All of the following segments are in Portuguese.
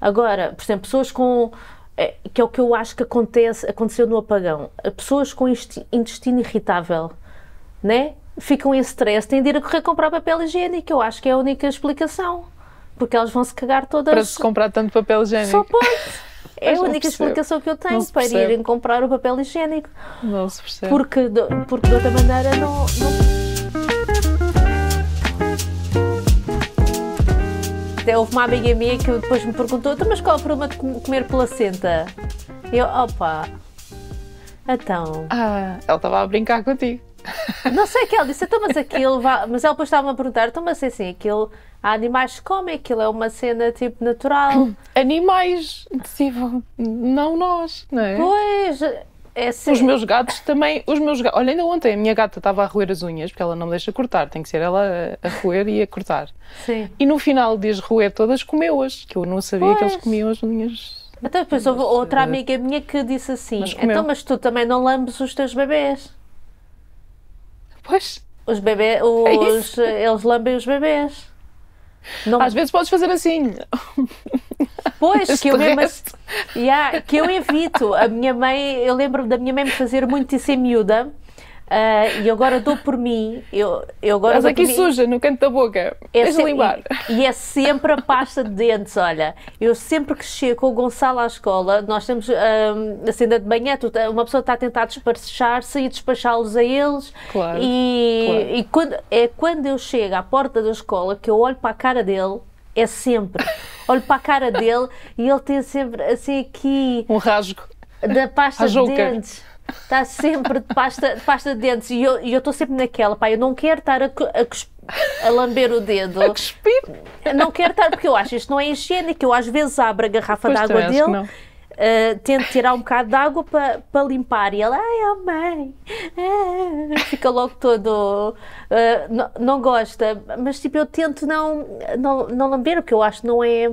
Agora, por exemplo, pessoas com... que é o que eu acho que aconteceu no apagão. Pessoas com intestino irritável, né? Ficam em stress, têm de ir a correr comprar papel higiênico. Eu acho que é a única explicação. Porque elas vão se cagar todas... Para se comprar tanto papel higiênico. Só pode. É a única explicação que eu tenho para irem comprar o papel higiênico. Não se percebe. Porque de outra maneira não... Houve uma amiga minha que depois me perguntou: então, mas qual é o problema de comer placenta? Eu, opa, então... ela estava a brincar contigo. Não sei o que ela disse, então, mas aquilo... Mas ela depois estava-me a perguntar: então, mas assim, aquilo... Há animais que comem, aquilo é uma cena tipo natural. Animais, tipo, não nós, não é? Pois... Os meus gatos também, olha, ainda ontem a minha gata estava a roer as unhas, porque ela não me deixa cortar, tem que ser ela a roer e a cortar. Sim. E no final de as roer todas, comeu-as, que eu não sabia que eles comiam as unhas. Então depois houve outra amiga minha que disse assim: então, mas tu também não lambes os teus bebés? Pois. Os bebés, eles lambem os bebés. Não... Às vezes podes fazer assim. Pois, que eu mesmo que eu evito. A minha mãe, eu lembro da minha mãe me fazer muito isso em miúda, e agora dou por mim. Eu agora estás aqui suja no canto da boca. Deixa limpar. E é sempre a pasta de dentes. Olha, eu sempre que chego com o Gonçalo à escola, nós temos assim de manhã, uma pessoa está a tentar despachar-se e despachá-los a eles. Claro. E quando eu chego à porta da escola que eu olho para a cara dele. É sempre. Olho para a cara dele e ele tem sempre assim aqui... Um rasgo. Da pasta de dentes. Está sempre de pasta de dentes. E eu estou sempre naquela, pá, eu não quero estar a lamber o dedo. A cuspir? Não quero estar, porque eu acho isto não é higiênico. Eu às vezes abro a garrafa de água dele, tento tirar um bocado de água para limpar. E ele, ai, oh mãe, fica logo todo... não gosta, mas tipo, eu tento não lamber, o que eu acho que não é...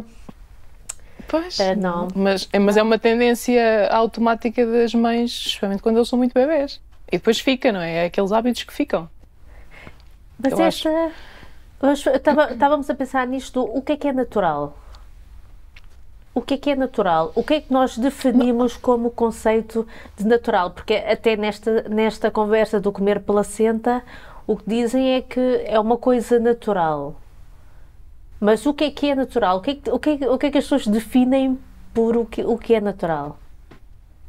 Pois, não. Mas é uma tendência automática das mães, especialmente quando eles são muito bebés. E depois fica, não é? É aqueles hábitos que ficam. Mas estávamos a pensar nisto, o que é natural? O que é natural? O que é que nós definimos como conceito de natural? Porque até nesta conversa do comer placenta, o que dizem é que é uma coisa natural. Mas o que é natural? O que é que as pessoas definem por o que é natural?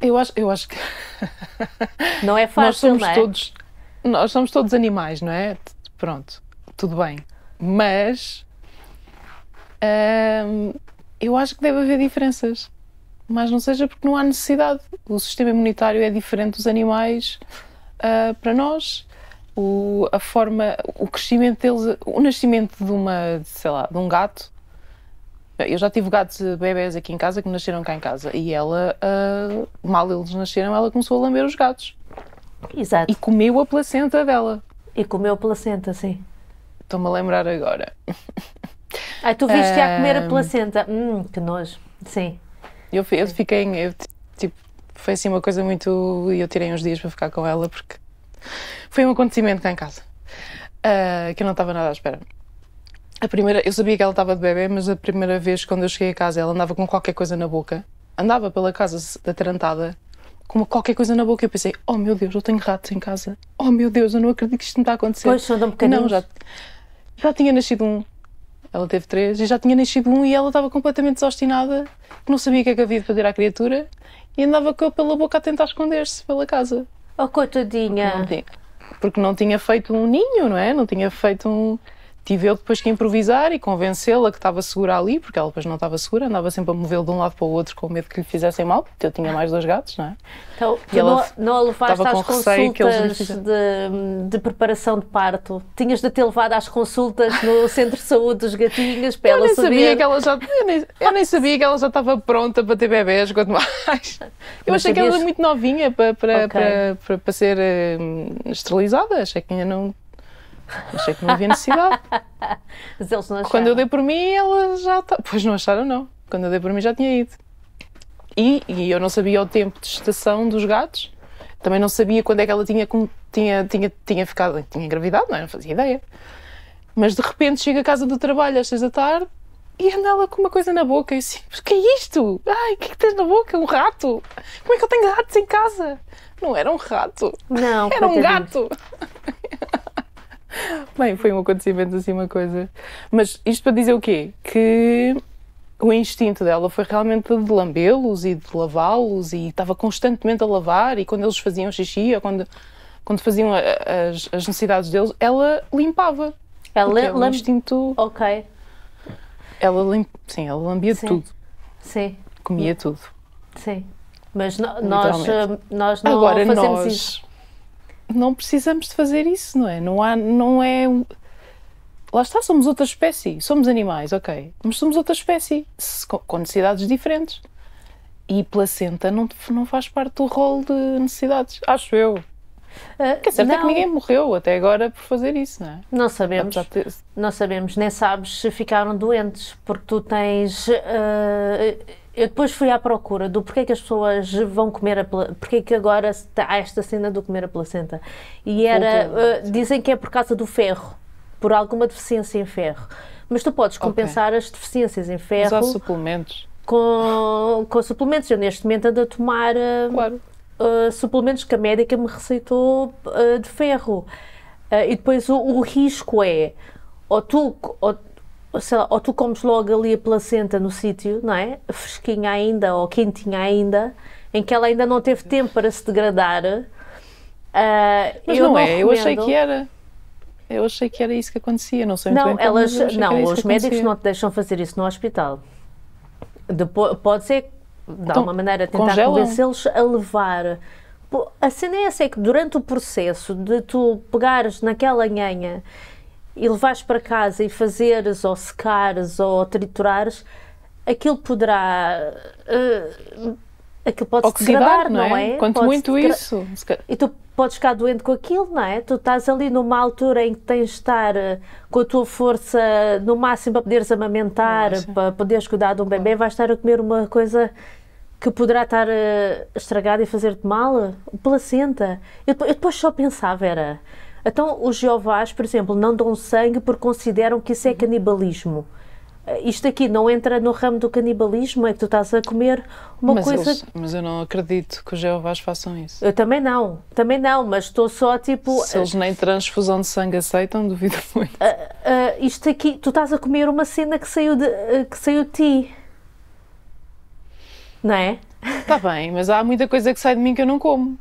Eu acho que... Não é fácil, não é? Nós somos todos animais, não é? Pronto, tudo bem. Mas... eu acho que deve haver diferenças, mas não seja porque não há necessidade. O sistema imunitário é diferente dos animais para nós. O crescimento deles, o nascimento de um gato. Eu já tive gatos bebés aqui em casa que nasceram cá em casa e ela, mal eles nasceram, ela começou a lamber os gatos. Exato. E comeu a placenta dela. E comeu a placenta, sim. Estou-me a lembrar agora. Ai, tu viste a comer a placenta. Que nojo. Sim. Eu fiquei... foi assim uma coisa muito... Eu tirei uns dias para ficar com ela porque foi um acontecimento cá em casa. Que eu não estava nada à espera. Eu sabia que ela estava de bebê, mas a primeira vez quando eu cheguei a casa ela andava com qualquer coisa na boca. Andava pela casa atarantada com qualquer coisa na boca e eu pensei, oh meu Deus, eu tenho ratos em casa. Oh meu Deus, eu não acredito que isto me está a acontecer. Pois, são tão pequeninos. Não, já tinha nascido um. Ela teve 3 e já tinha nascido um e ela estava completamente desobstinada, não sabia o que é que havia de fazer à criatura e andava pela boca a tentar esconder-se pela casa. Oh, coitadinha! Porque não tinha feito um ninho, não é? Não tinha feito um... Tive eu depois que improvisar e convencê-la que estava segura ali, porque ela depois não estava segura, andava sempre a movê-lo de um lado para o outro com medo que lhe fizessem mal, porque eu tinha mais 2 gatos, não é? Então, tu não a levaste às consultas de preparação de parto? Tinhas de ter levado às consultas no centro de saúde dos gatinhos para ela saber... Eu nem sabia que ela já estava pronta para ter bebés, quanto mais. Eu achei que ela era muito novinha para ser esterilizada, achei que não havia necessidade. Mas eles não acharam. Quando eu dei por mim, ela já está... Pois não acharam, não. Quando eu dei por mim já tinha ido. E eu não sabia o tempo de gestação dos gatos. Também não sabia quando é que ela tinha engravidado, não fazia ideia. Mas de repente chego a casa do trabalho às 6 da tarde e anda ela com uma coisa na boca. E assim, mas o que é isto? Ai, o que é que tens na boca? Um rato? Como é que eu tenho ratos em casa? Não era um rato. Não, era um coitadinho. gato. Bem, foi um acontecimento assim, uma coisa. Mas isto para dizer o quê? Que o instinto dela foi realmente de lambê-los e de lavá-los e estava constantemente a lavar e quando eles faziam xixi ou quando faziam as necessidades deles, ela limpava. Ela Porque é um instinto... Ok, Sim, ela lambia sim, tudo. sim, Comia tudo. sim. Mas Literalmente. nós não Agora fazemos isso. nós não precisamos de fazer isso, não é? Não é... Lá está, somos outra espécie. Somos animais, ok. Mas somos outra espécie, com necessidades diferentes. E placenta não faz parte do rol de necessidades, acho eu. Que é certo é que Não, ninguém morreu até agora por fazer isso, não é? não sabemos. Apesar de ter- Não sabemos, nem sabes se ficaram doentes, porque tu tens. Eu depois fui à procura do porquê que as pessoas vão comer porque que agora há esta cena do comer a placenta. E era. Voltou. Dizem que é por causa do ferro, por alguma deficiência em ferro. Mas tu podes compensar as deficiências em Mas ferro há suplementos, com suplementos. Eu neste momento ando a tomar claro. suplementos que a médica me receitou de ferro. E depois o risco é sei lá, ou tu comes logo ali a placenta no sítio, não é? Fresquinha ainda ou quentinha ainda, em que ela ainda não teve tempo para se degradar. Mas eu não é, eu achei recomendo. que era. Eu achei que era isso que acontecia, não sei muito Não, bem como, mas eu achei que era isso os que médicos acontecia. não te deixam fazer isso no hospital. Depois, pode ser, de Então, alguma maneira, tentar congelam? convencê-los a levar. Pô, a cena é essa, é que durante o processo de tu pegares naquela nhanha e levares para casa e fazeres, ou secares, ou triturares, aquilo poderá... aquilo pode-se Oxidar, degradar, não é? Quanto Pode-se muito isso. e tu podes ficar doente com aquilo, não é? Tu estás ali numa altura em que tens de estar com a tua força no máximo para poderes amamentar, para poderes cuidar de um bebê, vais estar a comer uma coisa que poderá estar estragada e fazer-te mal? Placenta. Eu depois só pensava, era... Então, os Jeovás, por exemplo, não dão sangue porque consideram que isso é canibalismo. Isto aqui não entra no ramo do canibalismo, é que tu estás a comer uma coisa... Mas eu não acredito que os Jeovás façam isso. Eu também não, mas estou só tipo... Se eles nem transfusão de sangue aceitam, duvido muito. isto aqui, tu estás a comer uma cena que saiu de ti. Não é? Está bem, mas há muita coisa que sai de mim que eu não como.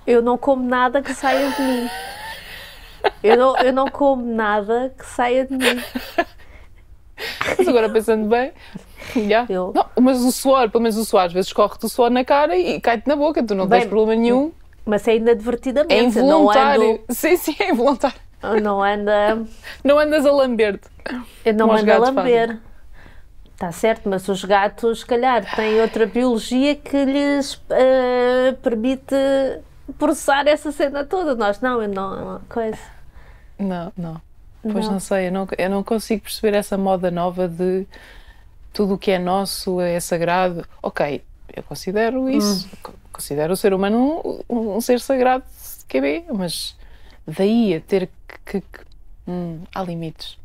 Eu não como nada que saia de mim. Eu não como nada que saia de mim. Mas agora pensando bem, não, mas o suor, pelo menos o suor, às vezes corre-te o suor na cara e cai-te na boca, tu não tens problema nenhum. Mas é inadvertidamente. É involuntário. Sim, é involuntário. Não andas a lamber-te. Eu não ando a lamber. Está certo, mas os gatos, se calhar, têm outra biologia que lhes permite processar essa cena toda. Nós não, coisa. Não. Pois não sei, eu não consigo perceber essa moda nova de tudo o que é nosso é sagrado. Ok, eu considero isso, considero o ser humano um ser sagrado que é bem, mas daí a ter que há limites.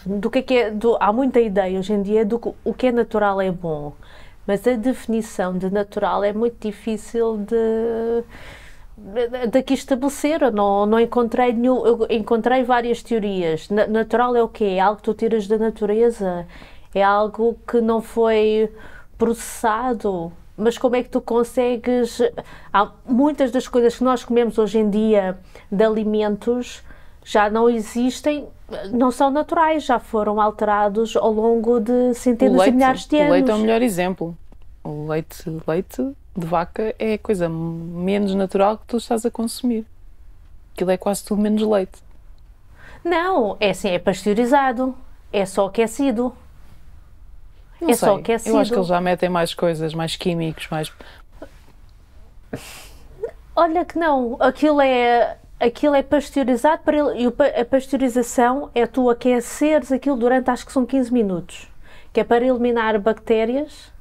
Do que é há muita ideia hoje em dia do que o que é natural é bom, mas a definição de natural é muito difícil de aqui estabelecer. Eu não encontrei nenhum. Eu encontrei várias teorias. Natural é o quê? É algo que tu tiras da natureza? É algo que não foi processado? Mas como é que tu consegues... Há muitas das coisas que nós comemos hoje em dia de alimentos já não existem, não são naturais, já foram alterados ao longo de centenas e milhares de anos. O leite é o melhor exemplo. O leite de vaca é a coisa menos natural que tu estás a consumir. Aquilo é quase tudo menos leite. Não, é assim, é pasteurizado, é só aquecido. Não sei. Só aquecido. Eu acho que eles já metem mais coisas, mais químicos, mais... Olha que não, aquilo é pasteurizado e a pasteurização é tu aqueceres aquilo durante, acho que são 15 minutos, que é para eliminar bactérias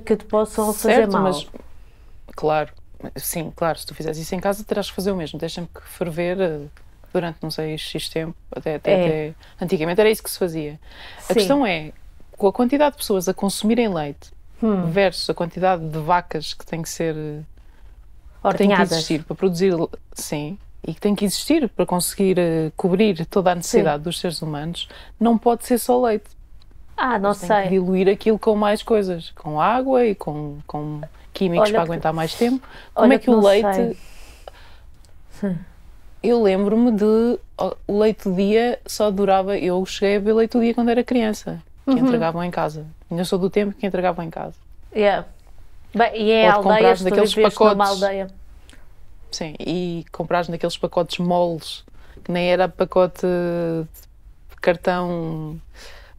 que te possam fazer mal. Mas, claro, sim, claro, se tu fizeres isso em casa terás que fazer o mesmo, deixa-me que ferver durante não sei X tempo, até antigamente era isso que se fazia. A questão é, com a quantidade de pessoas a consumirem leite versus a quantidade de vacas que tem que ser que tem que existir para produzir, sim, e que tem que existir para conseguir cobrir toda a necessidade dos seres humanos, não pode ser só leite. Não sei. Tem que diluir aquilo com mais coisas, com água e com químicos para aguentar mais tempo. Como é que o leite... Eu lembro-me o leite do dia só durava... Eu cheguei a beber leite do dia quando era criança, que entregavam em casa. Ainda sou do tempo que entregavam em casa. Bem, e é aldeias, tu vives numa aldeia. Sim, e comprares naqueles pacotes moles, que nem era pacote de cartão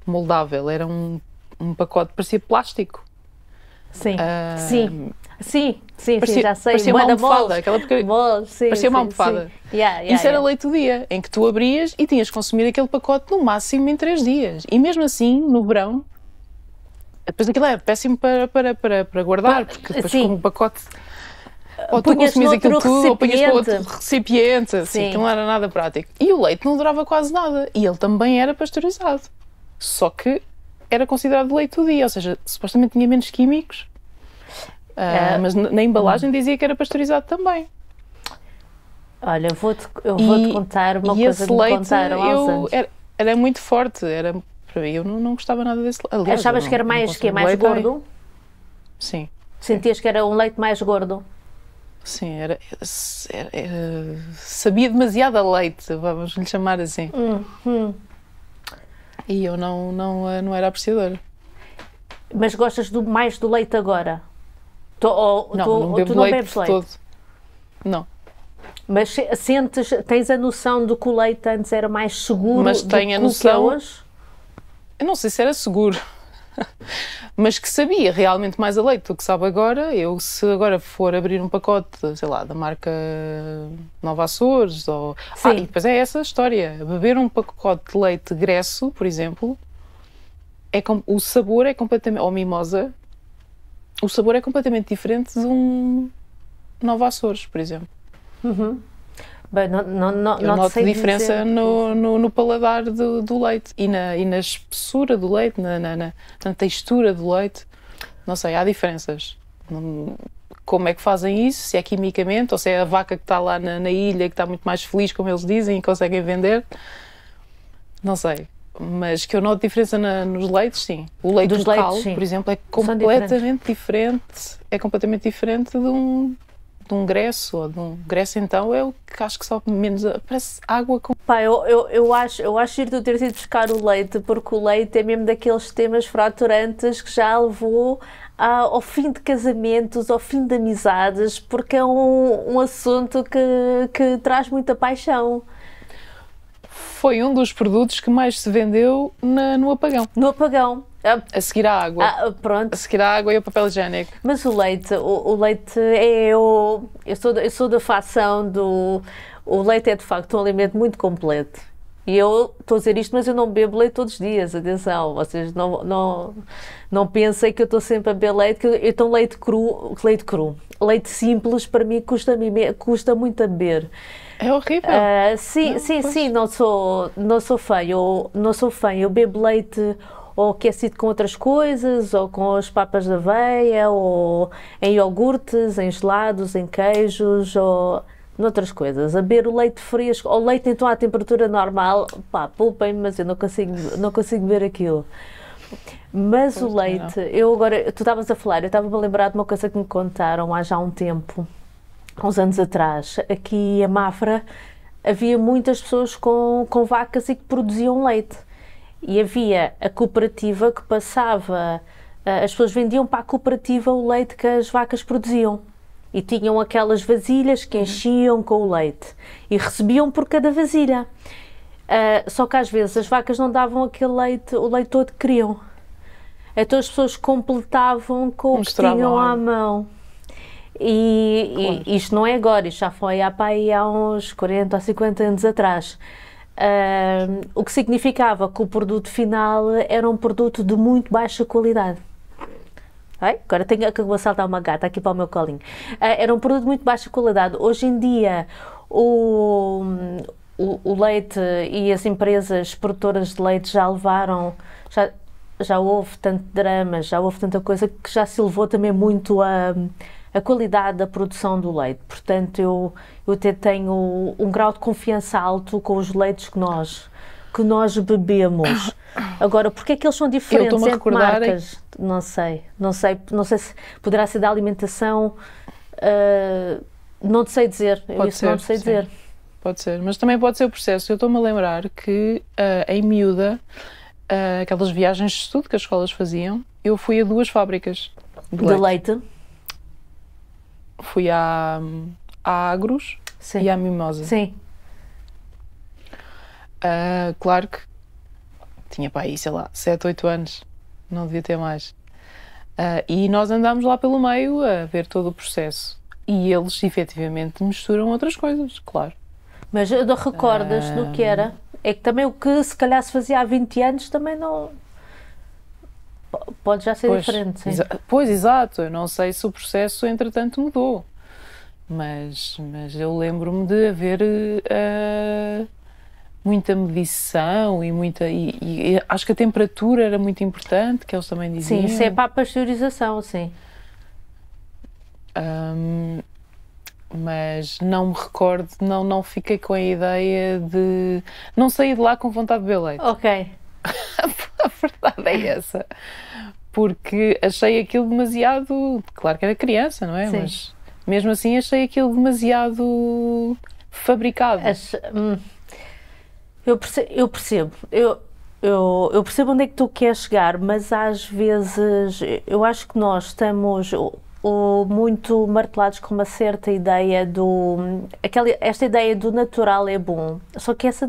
moldável, era um pacote, parecia plástico. Sim, já sei. Parecia uma almofada. Parecia uma almofada. Isso era leite do dia, em que tu abrias e tinhas que consumir aquele pacote no máximo em 3 dias. E mesmo assim, no verão, depois aquilo era péssimo para guardar, porque depois com o pacote... Ou tu consumias aquilo tudo, ou punhas para outro recipiente, assim, que não era nada prático. E o leite não durava quase nada. E ele também era pasteurizado. Só que era considerado leite do dia, ou seja, supostamente tinha menos químicos, mas na embalagem dizia que era pasteurizado também. Olha, eu vou-te contar uma coisa que me contaram há uns anos. Era muito forte, para mim, eu não gostava nada desse leite. Aliás, achavas que era mais gordo? Sim. Sentias que era um leite mais gordo? Sim, sabia demasiado a leite, vamos lhe chamar assim. E eu não era apreciadora. Mas gostas mais do leite agora? Não bebes leite todo. Não. Mas tens a noção de que o leite antes era mais seguro do que o que é hoje? Eu não sei se era seguro, mas que sabia realmente mais a leite do que sabe agora. Eu, se agora for abrir um pacote, sei lá, da marca Nova Açores, e depois é essa a história. Beber um pacote de leite Gresso, por exemplo, o sabor é completamente... Ou Mimosa, o sabor é completamente diferente de um Nova Açores, por exemplo. Bem, eu noto diferença no paladar do leite e na espessura do leite, na textura do leite. Não sei, há diferenças. Como é que fazem isso? Se é quimicamente ou se é a vaca que está lá na ilha que está muito mais feliz, como eles dizem, e conseguem vender. Não sei. Mas que eu noto diferença nos leites, sim. O leite local, por exemplo, é completamente diferente. É completamente diferente de um Gresso, ou de um Gresso, então é o que acho que só menos parece água com... Pá, eu acho giro tu teres ido buscar o leite, porque o leite é mesmo daqueles temas fraturantes que já levou ao fim de casamentos, ao fim de amizades, porque é um assunto que traz muita paixão. Foi um dos produtos que mais se vendeu no apagão. No apagão. A seguir à água. Pronto. A seguir à água e o papel higiênico. Mas o leite eu sou da facção do... O leite é de facto um alimento muito completo. E eu estou a dizer isto, mas eu não bebo leite todos os dias, atenção, vocês não pensem que eu estou sempre a beber leite, então leite cru, leite simples para mim custa muito a beber. É horrível. Sim, não sou fã, eu bebo leite ou aquecido com outras coisas, ou com as papas de aveia, ou em iogurtes, em gelados, em queijos, ou noutras coisas. A beber o leite fresco, ou leite então à temperatura normal, pá, poupem-me, mas eu não consigo beber aquilo. Mas o leite, tu estavas a falar, eu estava-me a lembrar de uma coisa que me contaram há já um tempo, há uns anos atrás. Aqui em Mafra havia muitas pessoas com vacas e que produziam leite. E havia a cooperativa que passava, as pessoas vendiam para a cooperativa o leite que as vacas produziam. E tinham aquelas vasilhas que enchiam com o leite. E recebiam por cada vasilha. Só que às vezes as vacas não davam aquele leite, o leite todo que queriam. Então as pessoas completavam com o que tinham à mão. E isto não é agora, isto já foi há uns 40 ou 50 anos atrás. O que significava que o produto final era um produto de muito baixa qualidade. Agora vou saltar uma gata aqui para o meu colinho. Era um produto de muito baixa qualidade. Hoje em dia o leite e as empresas produtoras de leite já levaram, já houve tanto drama, já houve tanta coisa que já se elevou também muito a qualidade da produção do leite. Portanto, eu até tenho um grau de confiança alto com os leites que nós bebemos. Agora, porque é que eles são diferentes entre marcas? Não sei se poderá ser da alimentação, não te sei dizer. Pode ser, não te sei dizer. Pode ser, mas também pode ser o processo. Eu estou-me a lembrar que em miúda, aquelas viagens de estudo que as escolas faziam, eu fui a 2 fábricas de leite. Fui à Agros e à Mimosa. Sim. Claro que tinha para aí, sei lá, 7, 8 anos, não devia ter mais. E nós andámos lá pelo meio a ver todo o processo. E eles, efetivamente, misturam outras coisas, claro. Mas recordas do que era? É que também o que se calhar se fazia há 20 anos também não... Pode já ser diferente, sim. Pois, exato. Eu não sei se o processo, entretanto, mudou. Mas eu lembro-me de haver muita medição e acho que a temperatura era muito importante, que eles também diziam. Sim, isso é para a pasteurização, sim. Mas não me recordo, não fiquei com a ideia de... Não saí de lá com vontade de beber leite. Ok. A verdade é essa. Porque achei aquilo demasiado... Claro que era criança, não é? Sim. Mas mesmo assim achei aquilo demasiado fabricado. Eu percebo. Eu percebo onde é que tu queres chegar, mas às vezes eu acho que nós estamos muito martelados com uma certa ideia esta ideia do natural é bom. Só que essa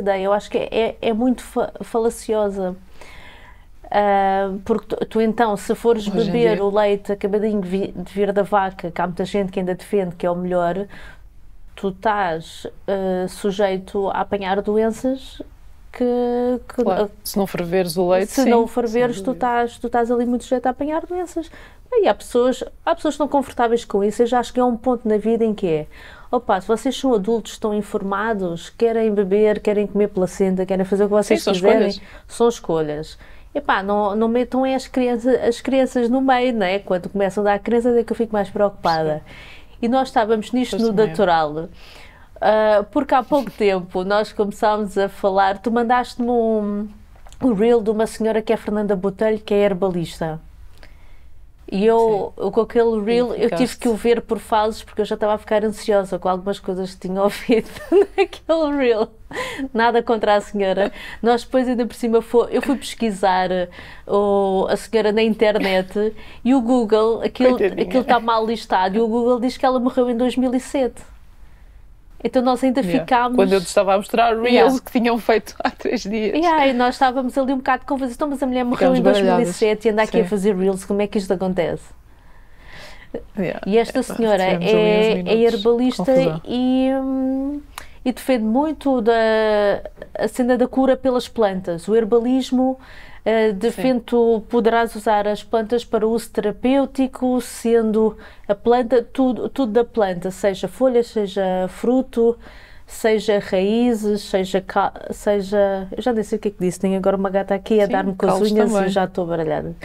ideia eu acho que é muito falaciosa. Porque tu então, se fores beber o leite acabadinho de vir da vaca, que há muita gente que ainda defende que é o melhor, tu estás sujeito a apanhar doenças que claro, se não ferveres o leite, se não o ferveres, tu estás ali muito sujeito a apanhar doenças. E há pessoas que estão confortáveis com isso. Eu já acho que é um ponto na vida em que se vocês são adultos, estão informados, querem beber, querem comer placenta, querem fazer o que vocês quiserem, são escolhas. Não metam as crianças no meio, não é? Quando começam a dar crianças é que eu fico mais preocupada. Sim. E nós estávamos nisto no natural, porque há pouco tempo nós começámos a falar, tu mandaste-me um reel de uma senhora que é Fernanda Botelho, que é herbalista. E eu com aquele reel, eu tive que o ver por fases, porque eu já estava a ficar ansiosa com algumas coisas que tinha ouvido naquele reel. Nada contra a senhora. Nós depois, ainda por cima, eu fui pesquisar a senhora na internet e o Google, aquilo está mal listado, e o Google diz que ela morreu em 2007. Então nós ainda ficámos... Quando eu te estava a mostrar reels que tinham feito há 3 dias. E nós estávamos ali um bocado confusos. Então, mas a mulher morreu em 2007 e anda aqui a fazer reels. Como é que isto acontece? E esta senhora é herbalista e defende muito a cena da cura pelas plantas. O herbalismo defende que tu poderás usar as plantas para uso terapêutico, sendo a planta, tudo da planta, seja folhas, seja fruto, seja raízes, seja eu já nem sei o que é que disse, tem agora uma gata aqui a dar-me com as unhas também. E já estou baralhada.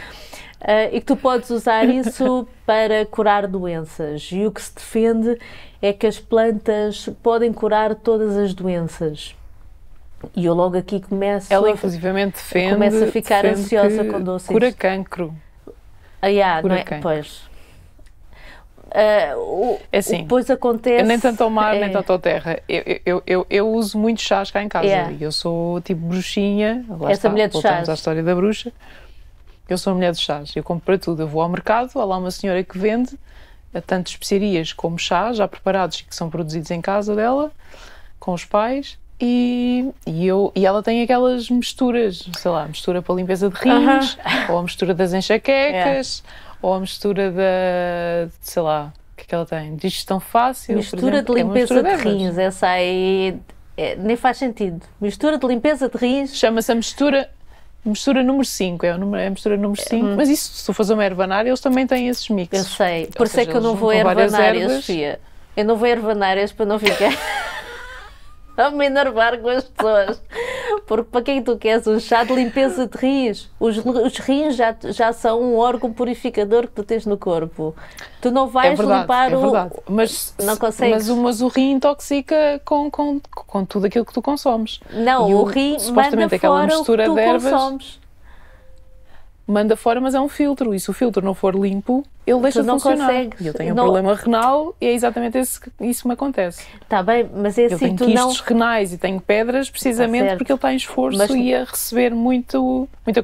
E que tu podes usar isso para curar doenças. E o que se defende é que as plantas podem curar todas as doenças. E eu logo aqui começo a ficar ansiosa quando ouço cura cancro. Não é? Pois. Assim, depois acontece... Nem tanto ao mar, nem tanto à terra. Eu uso muito chás cá em casa. Eu sou tipo bruxinha. Essa mulher de chás. À história da bruxa. Eu sou mulher de chás. Eu compro para tudo. Eu vou ao mercado, há lá uma senhora que vende tanto especiarias como chás já preparados e que são produzidos em casa dela, com os pais. E ela tem aquelas misturas, sei lá, mistura para a limpeza de rins, ou a mistura das enxaquecas, ou a mistura sei lá, o que é que ela tem? Digestão fácil, mistura de limpeza de rins, essa aí nem faz sentido. Mistura de limpeza de rins. Chama-se a mistura número 5, é a mistura número 5, mas isso, se tu fores uma ervanária, eles também têm esses mixes. Eu sei, por isso é que eu não vou a ervanárias, Sofia. Eu não vou a ervanárias para não ficar... a me enervar com as pessoas. Porque para quem tu queres um chá de limpeza de rins? Os rins já são um órgão purificador que tu tens no corpo. Tu não vais limpar o... Mas, não consegues. Mas o rim intoxica com tudo aquilo que tu consomes. Não, o rim supostamente manda fora o que tu de ervas, consomes. Manda fora, mas é um filtro. E se o filtro não for limpo, ele deixa de funcionar. Consegues. E eu tenho um problema renal e é exatamente isso que me acontece. Está bem, mas é assim, eu tenho quistes renais e tenho pedras precisamente porque ele está em esforço e a receber muita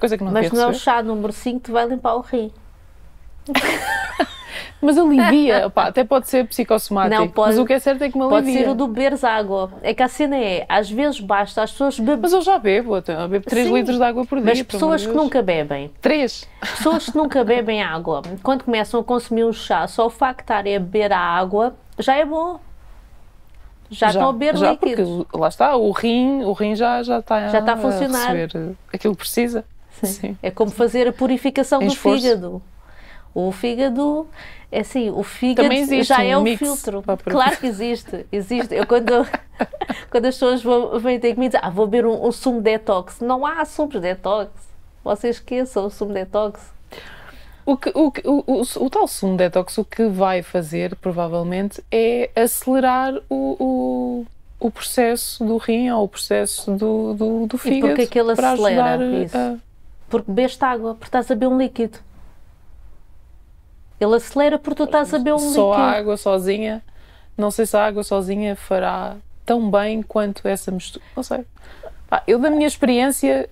coisa que não devia receber. Mas não é o chá número 5 que vai limpar o rim. Mas alivia, pá, até pode ser psicossomático, não, pode, mas o que é certo é que me alivia. Pode ser o do beberes água. É que a cena é, às vezes basta as pessoas beberem. Mas eu já bebo 3 litros de água por dia. Mas pessoas que nunca bebem. 3. Pessoas que nunca bebem água, quando começam a consumir um chá, só o facto de estarem a beber a água, já é bom. Já estão a beber líquidos. Porque, lá está, o rim já está a funcionar. A receber aquilo que precisa. Sim. É como fazer a purificação do fígado. O fígado, é assim, o fígado já é o filtro. Claro que existe. Eu quando as pessoas vêm ter comigo, vou beber um sumo detox. Não há sumos detox. Vocês esqueçam o sumo detox. O tal sumo detox, o que vai fazer, provavelmente, é acelerar o processo do rim ou o processo do fígado. E porque é que ele acelera isso? Porque bebeste água, porque estás a beber um líquido. Ele acelera porque tu estás a beber um líquido. Só a água sozinha, não sei se a água sozinha fará tão bem quanto essa mistura. Não sei. Eu, da minha experiência,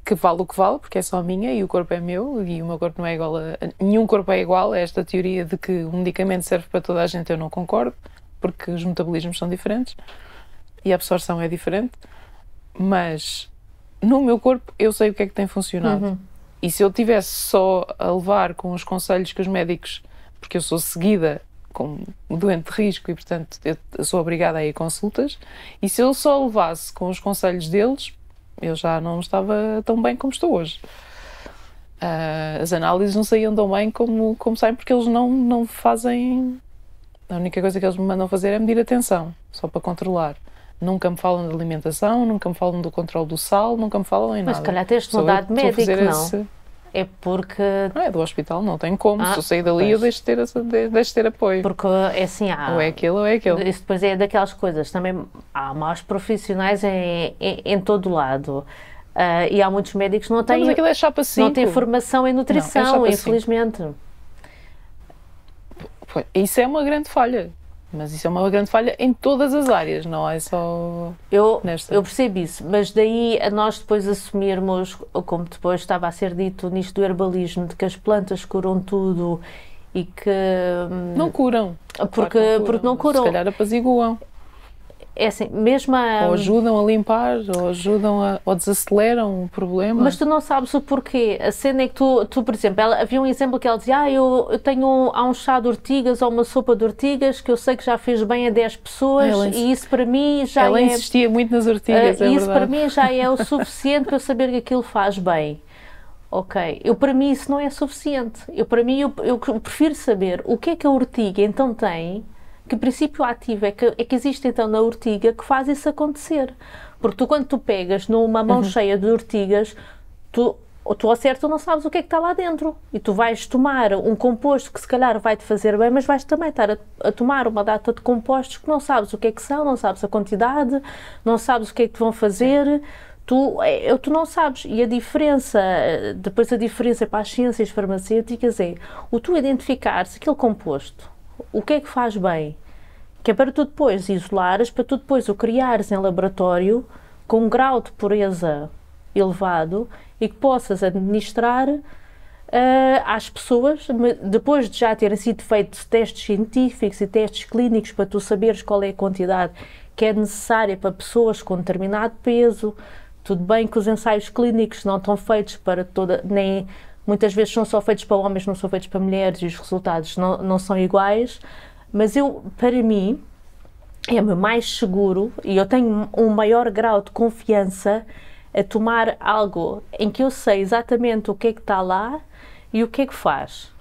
que vale o que vale, porque é só minha e o corpo é meu e o meu corpo não é igual nenhum corpo é igual. Esta teoria de que um medicamento serve para toda a gente eu não concordo, porque os metabolismos são diferentes e a absorção é diferente. Mas no meu corpo eu sei o que é que tem funcionado. Uhum. E se eu tivesse só a levar com os conselhos que os médicos, porque eu sou seguida como doente de risco e, portanto, eu sou obrigada a ir a consultas, e se eu só levasse com os conselhos deles, eu já não estava tão bem como estou hoje. As análises não saíam tão bem como saem, porque eles não fazem... A única coisa que eles me mandam fazer é medir a tensão, só para controlar. Nunca me falam de alimentação, nunca me falam do controle do sal, nunca me falam em nada. Mas se calhar tens de mudar de médico, não? É porque... Não é do hospital, não tem como. Se eu sair dali, eu deixo de ter apoio. Porque, é assim, ou é aquilo ou é aquilo. Isso depois é daquelas coisas. Também há maus profissionais em todo lado. E há muitos médicos que não têm... Mas aquilo é chapa 5. Não têm formação em nutrição, infelizmente. Isso é uma grande falha. Mas isso é uma grande falha em todas as áreas, não é só nesta. Eu percebo isso, mas daí a nós depois assumirmos, como depois estava a ser dito nisto do herbalismo, de que as plantas curam tudo e que... Não curam. Porque não curam. Se calhar apaziguam. É assim, mesmo ou ajudam a limpar, ou ajudam ou desaceleram o problema. Mas tu não sabes o porquê. A cena é que tu por exemplo, havia um exemplo que ela dizia, eu tenho há um chá de ortigas ou uma sopa de ortigas que eu sei que já fez bem a 10 pessoas e isso para mim já ela insistia muito nas ortigas, e isso para mim já é o suficiente para eu saber que aquilo faz bem. Ok, para mim isso não é suficiente. Eu prefiro saber o que é que a ortiga então tem. Que princípio ativo é que existe então na ortiga que faz isso acontecer? Porque quando tu pegas numa mão cheia de ortigas, tu ao certo não sabes o que é que está lá dentro. E tu vais tomar um composto que se calhar vai-te fazer bem, mas vais também estar a tomar uma data de compostos que não sabes o que é que são, não sabes a quantidade, não sabes o que é que te vão fazer. Tu não sabes. E a diferença para as ciências farmacêuticas é o tu identificar se aquele composto o que é que faz bem, que é para tu depois isolares, para tu depois o criares em laboratório com um grau de pureza elevado e que possas administrar às pessoas, depois de já terem sido feitos testes científicos e testes clínicos para tu saberes qual é a quantidade que é necessária para pessoas com determinado peso. Tudo bem que os ensaios clínicos não estão feitos para muitas vezes são só feitos para homens, não são feitos para mulheres e os resultados não são iguais, mas para mim, é-me mais seguro e eu tenho um maior grau de confiança a tomar algo em que eu sei exatamente o que é que está lá e o que é que faz.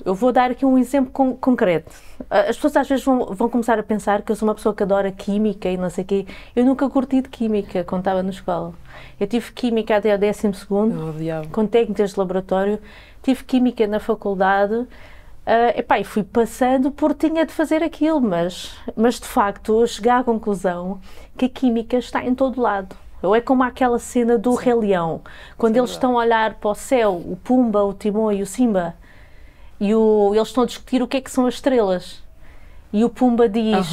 Eu vou dar aqui um exemplo concreto. As pessoas às vezes vão começar a pensar que eu sou uma pessoa que adora química e não sei o quê. Eu nunca curti de química quando estava na escola. Eu tive química até ao 12º, com técnicas de laboratório. Tive química na faculdade. E fui passando porque tinha de fazer aquilo, mas de facto eu cheguei à conclusão que a química está em todo lado. Ou é como aquela cena do Rei Leão, quando eles estão a olhar para o céu, o Pumba, o Timão e o Simba, e eles estão a discutir o que é que são as estrelas. E o Pumba diz,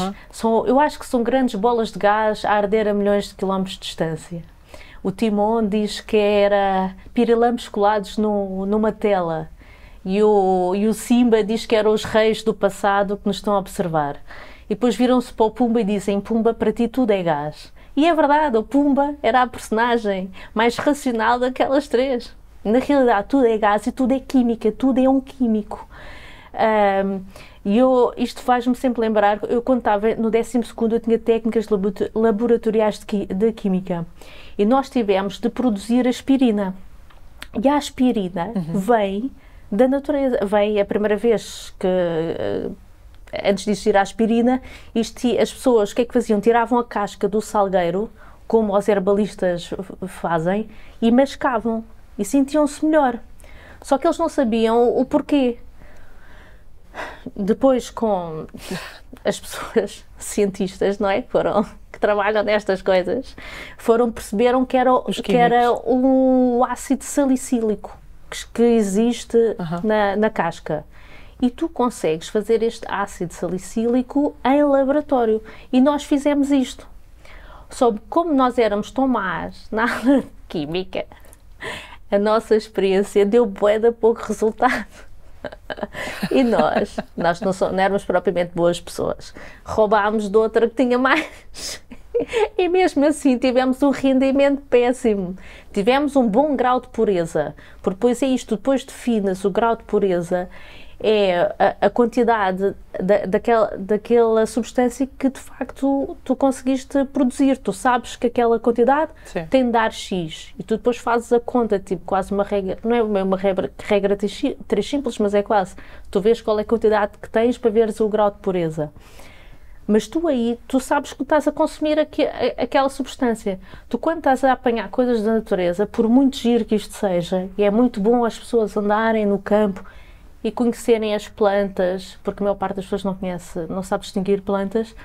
eu acho que são grandes bolas de gás a arder a milhões de quilómetros de distância. O Timão diz que era pirilampos colados numa tela. E o Simba diz que eram os reis do passado que nos estão a observar. E depois viram-se para o Pumba e dizem, Pumba, para ti tudo é gás. E é verdade, o Pumba era a personagem mais racional daquelas três. Na realidade, tudo é gás e tudo é química, tudo é um químico. Isto faz-me sempre lembrar, eu quando estava no 12º, eu tinha técnicas laboratoriais de química. E nós tivemos de produzir aspirina. E a aspirina vem da natureza. Vem a primeira vez que... Antes de existir a aspirina, as pessoas o que é que faziam? Tiravam a casca do salgueiro, como os herbalistas fazem, e mascavam. E sentiam-se melhor. Só que eles não sabiam o porquê. Depois, com as pessoas cientistas, não é? Que trabalham nestas coisas, perceberam que era o ácido salicílico que existe na casca. E tu consegues fazer este ácido salicílico em laboratório. E nós fizemos isto. Só como nós éramos tão más na aula de química, a nossa experiência deu bué de pouco resultado. E nós não éramos propriamente boas pessoas. Roubámos de outra que tinha mais. E mesmo assim tivemos um rendimento péssimo. Tivemos um bom grau de pureza. Porque depois é isto, depois defines o grau de pureza, é a quantidade daquela substância que de facto tu conseguiste produzir. Tu sabes que aquela quantidade tem de dar X e tu depois fazes a conta, tipo quase uma regra, não é uma regra 3 simples, mas é quase. Tu vês qual é a quantidade que tens para veres o grau de pureza. Mas tu sabes que estás a consumir aquela substância. Tu quando estás a apanhar coisas da natureza, por muito giro que isto seja, e é muito bom as pessoas andarem no campo e conhecerem as plantas, porque a maior parte das pessoas não sabe distinguir plantas,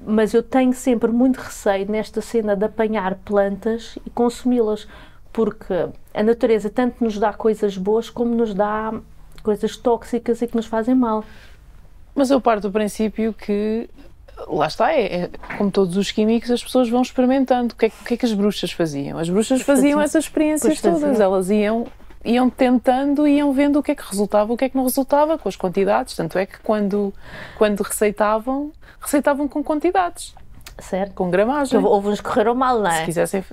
mas eu tenho sempre muito receio nesta cena de apanhar plantas e consumi-las, porque a natureza tanto nos dá coisas boas como nos dá coisas tóxicas e que nos fazem mal. Mas eu parto do princípio que, lá está, é como todos os químicos, as pessoas vão experimentando. O que é que as bruxas faziam? As bruxas faziam essas experiências todas, elas iam tentando, iam vendo o que é que resultava, o que é que não resultava, com as quantidades. Tanto é que quando receitavam com quantidades. Certo. Com gramagem. Houve uns que correram mal, não é? Se quisessem...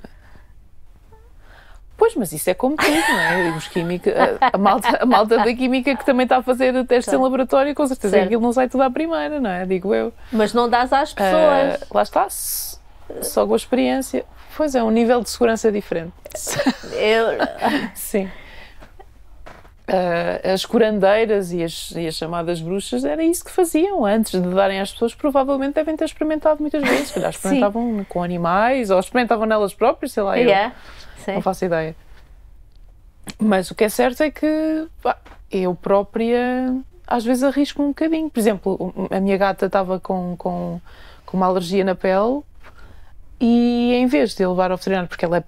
Pois, mas isso é como tudo, não é? Os químicos, a malta da química que também está a fazer testes em laboratório, com certeza aquilo não sai tudo à primeira, não é? Digo eu. Mas não dás às pessoas. Lá está, só com a experiência. Pois é, um nível de segurança diferente. Sim. As curandeiras e as chamadas bruxas, era isso que faziam antes de darem às pessoas. Provavelmente devem ter experimentado muitas vezes. Se calhar experimentavam com animais ou experimentavam nelas próprias, sei lá. Não faço ideia. Mas o que é certo é que eu própria às vezes arrisco um bocadinho. Por exemplo, a minha gata estava com uma alergia na pele e em vez de eu levar ao veterinário, porque ela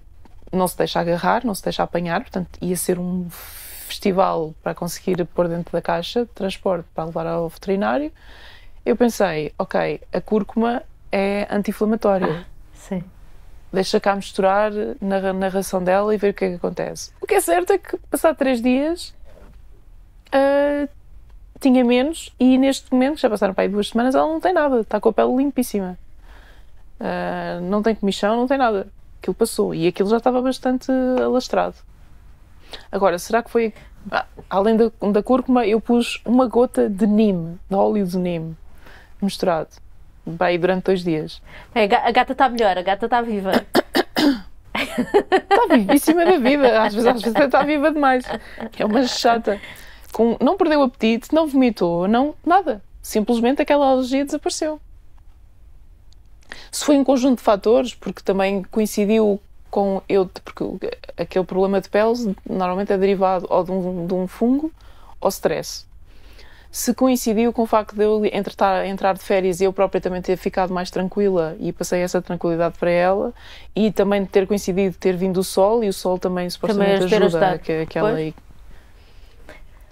não se deixa agarrar, não se deixa apanhar, portanto ia ser um festival para conseguir pôr dentro da caixa de transporte para levar ao veterinário, eu pensei, ok, a cúrcuma é anti-inflamatória. Sim. Deixa cá misturar na ração dela e ver o que é que acontece. O que é certo é que, passado 3 dias, tinha menos e neste momento, já passaram para aí 2 semanas, ela não tem nada, está com a pele limpíssima. Não tem comichão, não tem nada. Aquilo passou e aquilo já estava bastante alastrado. Agora, será que foi... além da cúrcuma, eu pus uma gota de Neem, de óleo de Neem, misturado. Vai durante 2 dias. A gata está melhor, a gata está viva. Está vivíssima da vida. Às vezes está viva demais. É uma chata. não perdeu o apetite, não vomitou, não, nada. Simplesmente aquela alergia desapareceu. Se foi um conjunto de fatores, porque também coincidiu com porque aquele problema de pele normalmente é derivado ou de um fungo ou stress. Se coincidiu com o facto de eu entrar de férias e eu própria também ter ficado mais tranquila e passei essa tranquilidade para ela, e também de ter coincidido de ter vindo o sol, e o sol também supostamente ajuda aquela aí.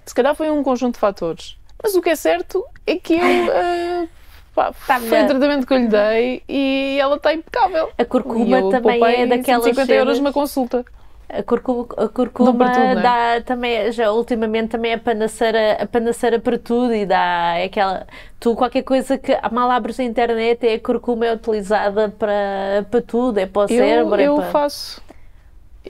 Se calhar foi um conjunto de fatores. Mas o que é certo é que eu foi o tratamento que eu lhe dei e ela está impecável. A curcuma também é daquelas 150 euros numa consulta. A curcuma dá também, já ultimamente também é panaceira para tudo, e dá aquela, qualquer coisa que mal abres a internet, a curcuma é utilizada para tudo, é para o cérebro.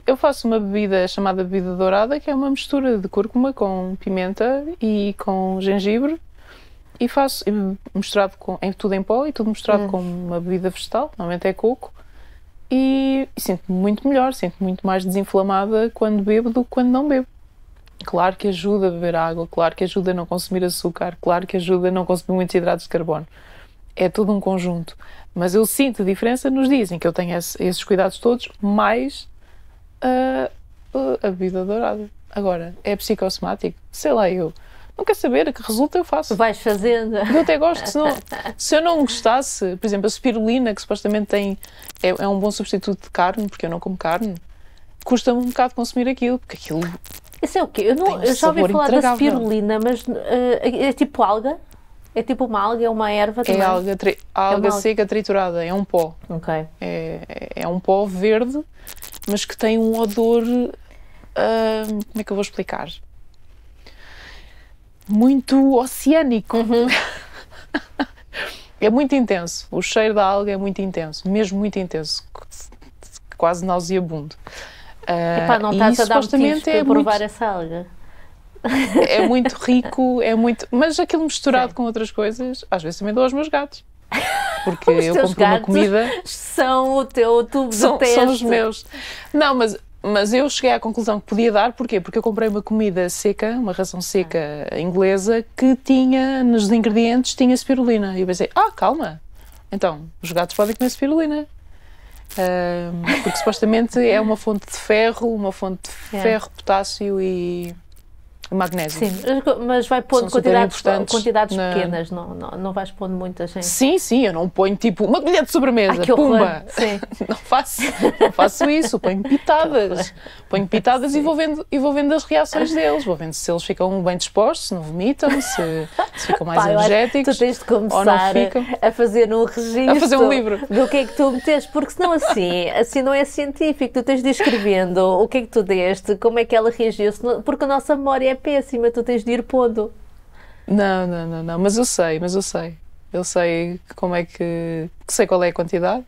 Eu faço uma bebida chamada bebida dourada, que é uma mistura de cúrcuma com pimenta e com gengibre, e faço misturado tudo em pó e tudo misturado com uma bebida vegetal, normalmente é coco. E sinto-me muito melhor, sinto-me muito mais desinflamada quando bebo do que quando não bebo. Claro que ajuda a beber água, claro que ajuda a não consumir açúcar, claro que ajuda a não consumir muitos hidratos de carbono. É tudo um conjunto. Mas eu sinto a diferença nos dias em que eu tenho esses cuidados todos, mais a bebida dourada. Agora, é psicossomático? Sei lá, eu não quero saber, a que resulta eu faço. Vais fazendo. Eu até gosto, se eu não gostasse, por exemplo, a spirulina, que supostamente é um bom substituto de carne, porque eu não como carne, custa-me um bocado consumir aquilo, porque aquilo... Isso é o quê? Eu já ouvi falar da spirulina, mas é tipo alga? É tipo uma alga, é uma erva também? É alga seca triturada, é um pó. Ok. É um pó verde, mas que tem um odor... como é que eu vou explicar? Muito oceânico. É muito intenso. O cheiro da alga é muito intenso, mesmo muito intenso, quase nauseabundo. Não estás a dar motivos para provar essa alga? É muito rico, mas aquilo misturado com outras coisas, às vezes também dou aos meus gatos. Porque eu compro uma comida... São o teu tubo de teste. São os meus. Não, mas eu cheguei à conclusão que podia dar, porquê? Porque eu comprei uma comida seca, uma ração seca inglesa, que tinha, nos ingredientes, tinha spirulina. E eu pensei, calma, então, os gatos podem comer spirulina. Porque supostamente é uma fonte de ferro, potássio e magnésio. Sim, mas vai pondo quantidades pequenas, não vais pondo muitas, gente. Sim, eu não ponho tipo uma colher de sobremesa, pumba! Sim. Não faço isso, ponho pitadas. Ponho pitadas e vou vendo as reações deles, vou vendo se eles ficam bem dispostos, se não vomitam, se ficam mais energéticos. Tu tens de começar a fazer um registro, a fazer um livro do que é que tu meteste, porque senão assim não é científico. Tu tens de ir escrevendo o que é que tu deste, como é que ela reagiu, porque a nossa memória é péssima, tu tens de ir pondo. Não, mas eu sei. Eu sei como é que sei qual é a quantidade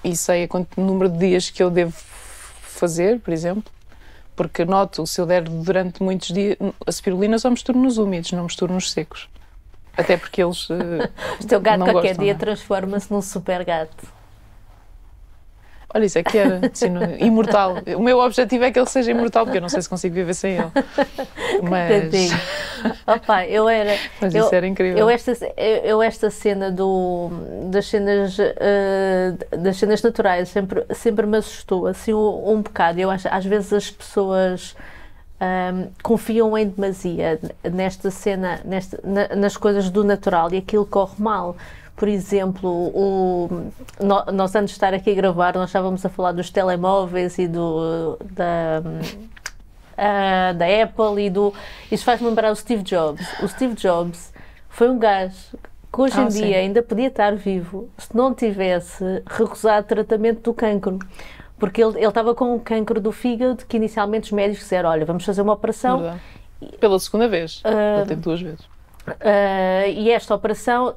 e sei o número de dias que eu devo fazer, por exemplo, porque noto, se eu der durante muitos dias, a spirulina só misturo nos úmidos, não misturo nos secos. Até porque eles o teu gato não qualquer gostam, dia transforma-se num super gato. Olha, isso é que era imortal. O meu objetivo é que ele seja imortal, porque eu não sei se consigo viver sem ele. Mas isso era incrível. Eu esta cena das cenas naturais sempre me assustou assim um bocado. Eu acho, às vezes as pessoas confiam em demasia nesta cena, nas coisas do natural, e aquilo corre mal. Por exemplo, nós antes de estar aqui a gravar, nós estávamos a falar dos telemóveis e da Apple isso faz-me lembrar o Steve Jobs. O Steve Jobs foi um gajo que hoje em dia ainda podia estar vivo se não tivesse recusado tratamento do cancro. Porque ele estava com um cancro do fígado, que inicialmente os médicos disseram, olha, vamos fazer uma operação. Verdade. Pela segunda vez. Ele teve 2 vezes. E esta operação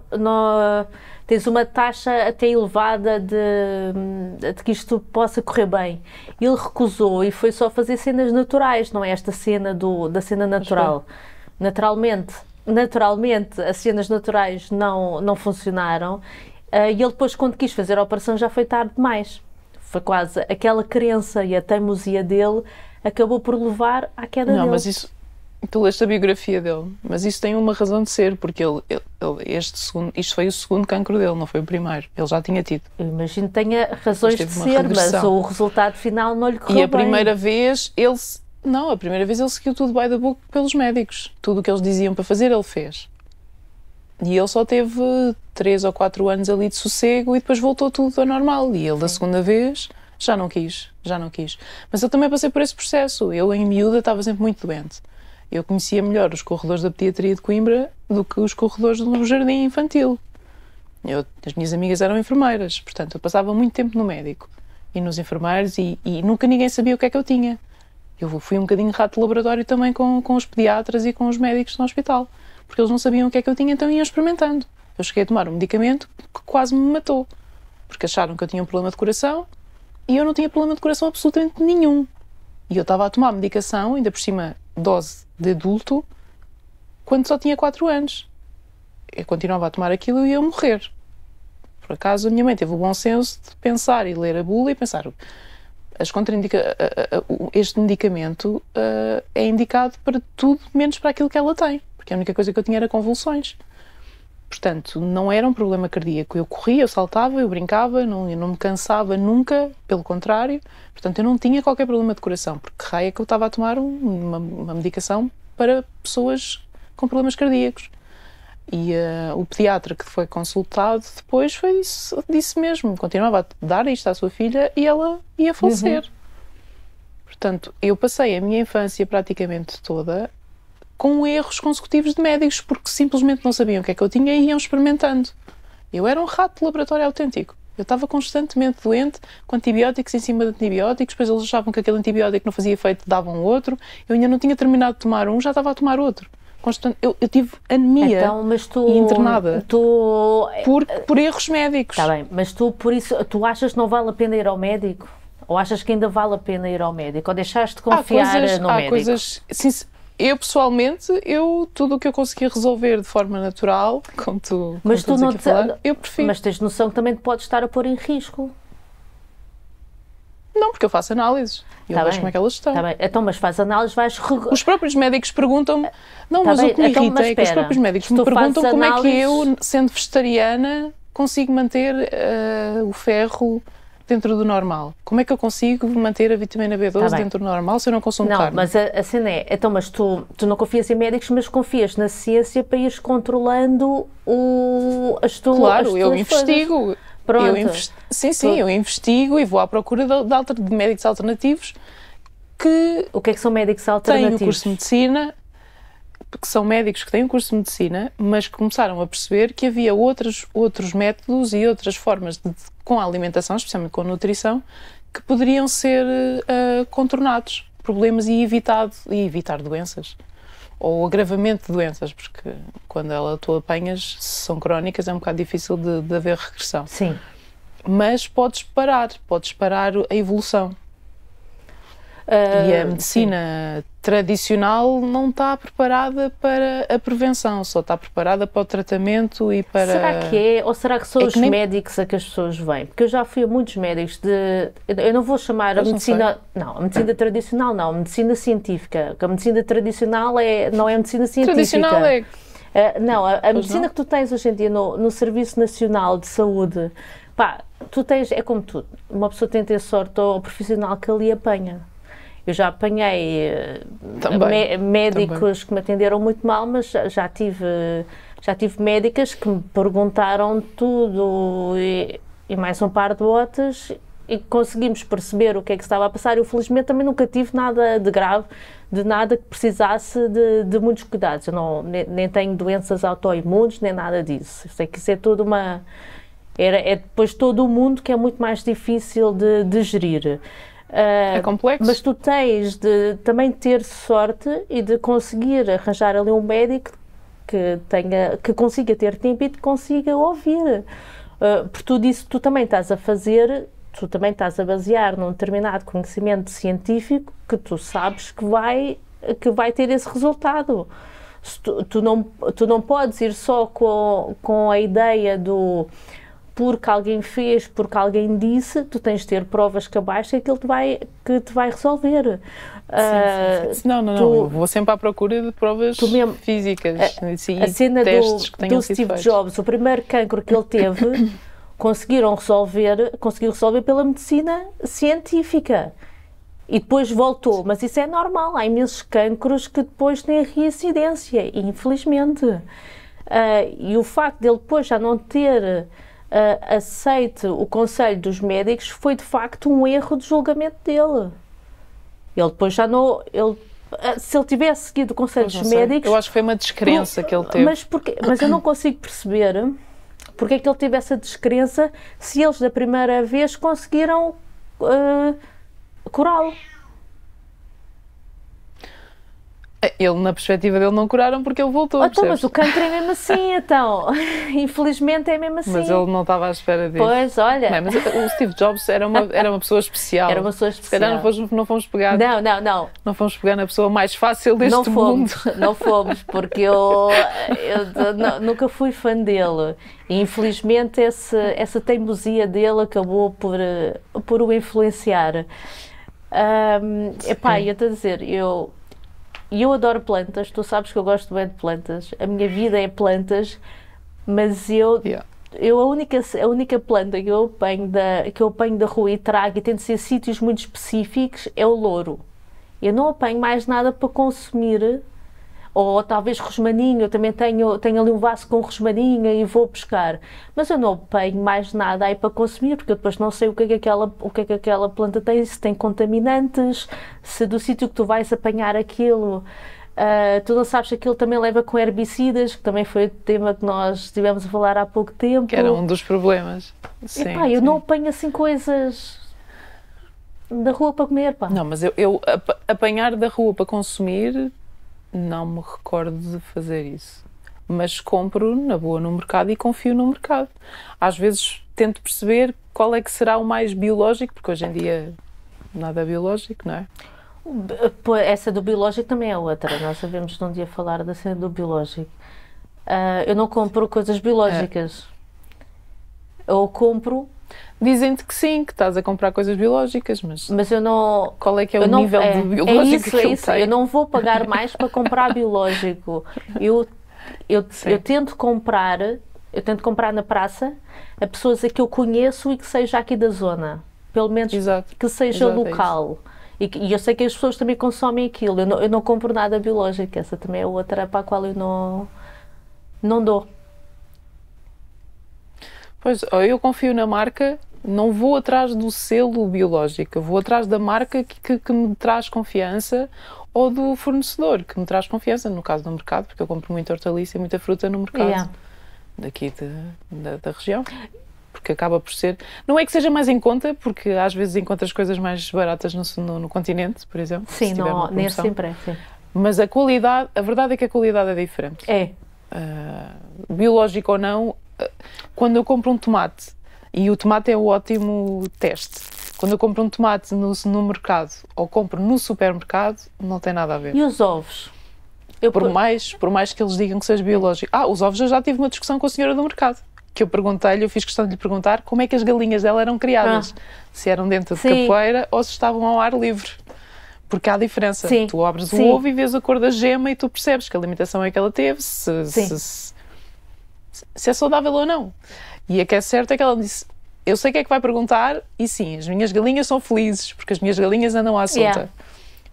tens uma taxa até elevada de que isto possa correr bem. Ele recusou e foi só fazer cenas naturais, não é esta cena da cena natural. Naturalmente as cenas naturais não funcionaram, e ele depois, quando quis fazer a operação, já foi tarde demais. Foi quase aquela crença e a teimosia dele acabou por levar à queda dele. Não, mas isso Tu leste a biografia dele, mas isso tem uma razão de ser, porque isto foi o segundo cancro dele, não foi o primeiro. Ele já tinha tido. Eu imagino que tenha razões de ser, mas o resultado final não lhe correu bem. E a primeira vez ele seguiu tudo by the book pelos médicos. Tudo o que eles diziam para fazer, ele fez. E ele só teve 3 ou 4 anos ali de sossego e depois voltou tudo ao normal. E ele, da segunda vez, já não quis. Mas eu também passei por esse processo. Eu, em miúda, estava sempre muito doente. Eu conhecia melhor os corredores da pediatria de Coimbra do que os corredores do jardim infantil. As minhas amigas eram enfermeiras, portanto, eu passava muito tempo no médico e nos enfermeiros e nunca ninguém sabia o que é que eu tinha. Eu fui um bocadinho rato de laboratório também com os pediatras e com os médicos no hospital, porque eles não sabiam o que é que eu tinha, então iam experimentando. Eu cheguei a tomar um medicamento que quase me matou, porque acharam que eu tinha um problema de coração e eu não tinha problema de coração absolutamente nenhum. E eu estava a tomar medicação, ainda por cima dose de adulto, quando só tinha 4 anos. Eu continuava a tomar aquilo e ia morrer. Por acaso a minha mãe teve o bom senso de pensar e ler a bula e pensar este medicamento é indicado para tudo menos para aquilo que ela tem, porque a única coisa que eu tinha era convulsões. Portanto, não era um problema cardíaco. Eu corria, eu saltava, eu brincava, eu não me cansava nunca, pelo contrário. Portanto, eu não tinha qualquer problema de coração, porque raio é que eu estava a tomar uma medicação para pessoas com problemas cardíacos. E o pediatra que foi consultado depois disse mesmo, continuava a dar isto à sua filha e ela ia falecer. Portanto, eu passei a minha infância praticamente toda com erros consecutivos de médicos, porque simplesmente não sabiam o que é que eu tinha e iam experimentando. Eu era um rato de laboratório autêntico. Eu estava constantemente doente, com antibióticos em cima de antibióticos, depois eles achavam que aquele antibiótico não fazia efeito, davam outro. Eu ainda não tinha terminado de tomar um, já estava a tomar outro. Eu tive anemia então, mas e internada por erros médicos. Está bem, mas por isso, tu achas que não vale a pena ir ao médico? Ou achas que ainda vale a pena ir ao médico? Ou deixaste de confiar no médico? Eu, pessoalmente, tudo o que eu conseguia resolver de forma natural, como tu não falar, eu prefiro. Mas tens noção que também te podes estar a pôr em risco? Não, porque eu faço análises. E eu vejo como é que elas estão. Tá bem. Então, mas faz análises, Os próprios médicos perguntam-me... Não, mas o que me irrita é que os próprios médicos me perguntam como é que eu, sendo vegetariana, consigo manter o ferro dentro do normal. Como é que eu consigo manter a vitamina B12 dentro do normal se eu não consumo carne? Não, mas a cena é... Então, mas tu não confias em médicos, mas confias na ciência para ires controlando as tuas Claro, eu investigo. Pronto. Eu investigo e vou à procura de médicos alternativos que... O que é que são médicos alternativos? Têm um curso de medicina, que são médicos que têm um curso de medicina, mas que começaram a perceber que havia outros métodos e outras formas com a alimentação, especialmente com a nutrição, que poderiam ser contornados problemas e evitar doenças. Ou agravamento de doenças, porque quando tu apanhas, se são crónicas, é um bocado difícil de haver regressão. Sim. Mas podes parar a evolução. E a medicina tradicional não está preparada para a prevenção, só está preparada para o tratamento e para... Será que é? Ou será que são os médicos a que as pessoas vêm? Porque eu já fui a muitos médicos eu não vou chamar a medicina... Não, a medicina tradicional não, a medicina científica. Porque a medicina tradicional não é a medicina científica. Tradicional é... Não, a medicina que tu tens hoje em dia no Serviço Nacional de Saúde, tu tens, é como tudo, uma pessoa tem que ter sorte ao profissional que ali apanha. Eu já apanhei médicos que me atenderam muito mal, mas já tive médicas que me perguntaram tudo e mais um par de botas e conseguimos perceber o que é que estava a passar. Eu, felizmente, também nunca tive nada de grave, de nada que precisasse de muitos cuidados. Eu nem tenho doenças autoimunes, nem nada disso. Eu sei que isso é toda é depois todo o mundo que é muito mais difícil de gerir. É complexo. Mas tu tens de também ter sorte e de conseguir arranjar ali um médico que consiga ter tempo e te consiga ouvir. Porque tu também estás a basear num determinado conhecimento científico que tu sabes que vai ter esse resultado. Tu não podes ir só com a ideia do... porque alguém fez, porque alguém disse, tu tens de ter provas cabais que aquilo que te vai resolver. Sim. Não, eu vou sempre à procura de provas físicas. A cena testes que tenham do sido Steve feitos. Jobs, o primeiro cancro que ele teve, conseguiu resolver pela medicina científica. E depois voltou, mas isso é normal, há imensos cancros que depois têm reincidência, infelizmente. E o facto dele depois já não ter aceite o conselho dos médicos foi de facto um erro de julgamento dele. Ele depois já não... se ele tivesse seguido o conselho dos médicos... Eu acho que foi uma descrença que ele teve. Mas eu não consigo perceber porque é que ele teve essa descrença se eles da primeira vez conseguiram curá-lo. Ele, na perspectiva dele, não curaram porque ele voltou. Então, mas o cancro é mesmo assim, então. Infelizmente é mesmo assim. Mas ele não estava à espera disso. Pois, olha. Não, mas o Steve Jobs era uma pessoa especial. Era uma pessoa especial. Se calhar não fomos pegar. Não. Não fomos pegar na pessoa mais fácil deste mundo. Não fomos, porque eu nunca fui fã dele. E, infelizmente, essa teimosia dele acabou por o influenciar. Epá, eu estou a dizer, eu adoro plantas, tu sabes que eu gosto bem de plantas, a minha vida é plantas, mas a única planta que eu apanho da rua e trago, e tem de ser sítios muito específicos, é o louro. Eu não apanho mais nada para consumir, ou talvez rosmaninho, eu também tenho ali um vaso com rosmaninho e vou pescar, mas eu não apanho mais nada aí para consumir, porque eu depois não sei o que é que aquela planta tem, se tem contaminantes, se do sítio que tu vais apanhar aquilo, tu não sabes se aquilo também leva com herbicidas, que também foi o tema que nós estivemos a falar há pouco tempo. Que era um dos problemas. Epá, eu não apanho assim coisas da rua para comer, pá. Não, mas eu apanhar da rua para consumir... Não me recordo de fazer isso, mas compro na boa no mercado e confio no mercado. Às vezes tento perceber qual é que será o mais biológico, porque hoje em dia nada é biológico, não é? Essa do biológico também é outra, nós sabemos de um dia falar da cena do biológico. Eu não compro coisas biológicas, eu compro... Dizem-te que sim, que estás a comprar coisas biológicas, mas eu não... Qual é que é o nível de biológico que ele tem? Eu não vou pagar mais para comprar biológico. Eu tento comprar na praça a pessoas a que eu conheço e que seja aqui da zona. Pelo menos que seja local. E eu sei que as pessoas também consomem aquilo. Eu não compro nada biológico. Essa também é outra para a qual eu não dou. Pois, eu confio na marca, não vou atrás do selo biológico, eu vou atrás da marca que me traz confiança, ou do fornecedor que me traz confiança, no caso do mercado, porque eu compro muita hortaliça e muita fruta no mercado daqui da região, porque acaba por ser... Não é que seja mais em conta, porque às vezes encontras coisas mais baratas no continente, por exemplo. Sim, nem sempre é, sim. Mas a verdade é que a qualidade é diferente. Biológico ou não, quando eu compro um tomate, e o tomate é um ótimo teste, quando eu compro um tomate no mercado ou compro no supermercado, não tem nada a ver. E os ovos? Por mais que eles digam que seja biológico. Os ovos, eu já tive uma discussão com a senhora do mercado, que eu fiz questão de lhe perguntar como é que as galinhas dela eram criadas, se eram dentro de capoeira ou se estavam ao ar livre. Porque há diferença. Tu abres o ovo e vês a cor da gema e tu percebes que a alimentação é que ela teve, se é saudável ou não. E a que é certo é que ela disse, eu sei que é que vai perguntar, e sim, as minhas galinhas são felizes, porque as minhas galinhas andam à solta.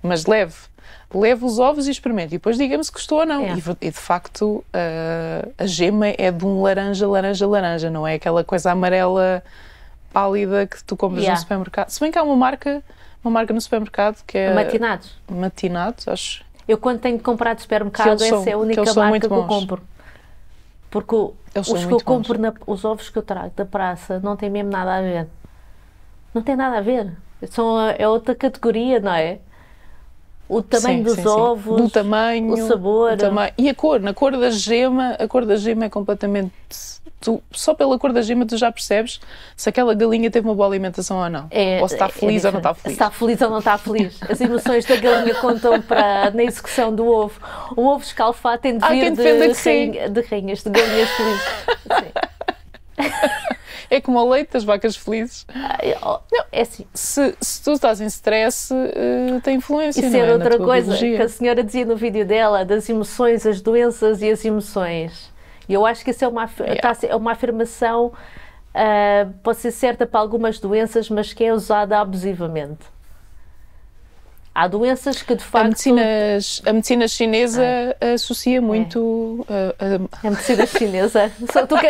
Mas leve os ovos e experimente, e depois diga-me se gostou ou não. E de facto, a gema é de um laranja, não é aquela coisa amarela pálida que tu compras no supermercado. Se bem que há uma marca no supermercado que é... Matinados, acho. Eu quando tenho de comprar de supermercado, essa é a única marca que eu compro. Porque os ovos que eu trago da praça não têm mesmo nada a ver. Não tem nada a ver. É outra categoria, não é? O tamanho dos ovos, do tamanho, o sabor. E a cor, a cor da gema é completamente... Só pela cor da gema tu já percebes se aquela galinha teve uma boa alimentação ou não. Ou se está feliz ou não está feliz. Se está feliz ou não está feliz. As emoções da galinha contam na execução do ovo. O ovo escalfado tem de vir de galinhas felizes. É como o leite das vacas felizes. É assim. Se tu estás em stress, tem influência, Isso não era é? outra Na tua coisa biologia. que a senhora dizia no vídeo dela, das emoções, as doenças e as emoções. E eu acho que isso é é uma afirmação, pode ser certa para algumas doenças, mas que é usada abusivamente. Há doenças que de facto... A medicina chinesa associa muito A medicina chinesa.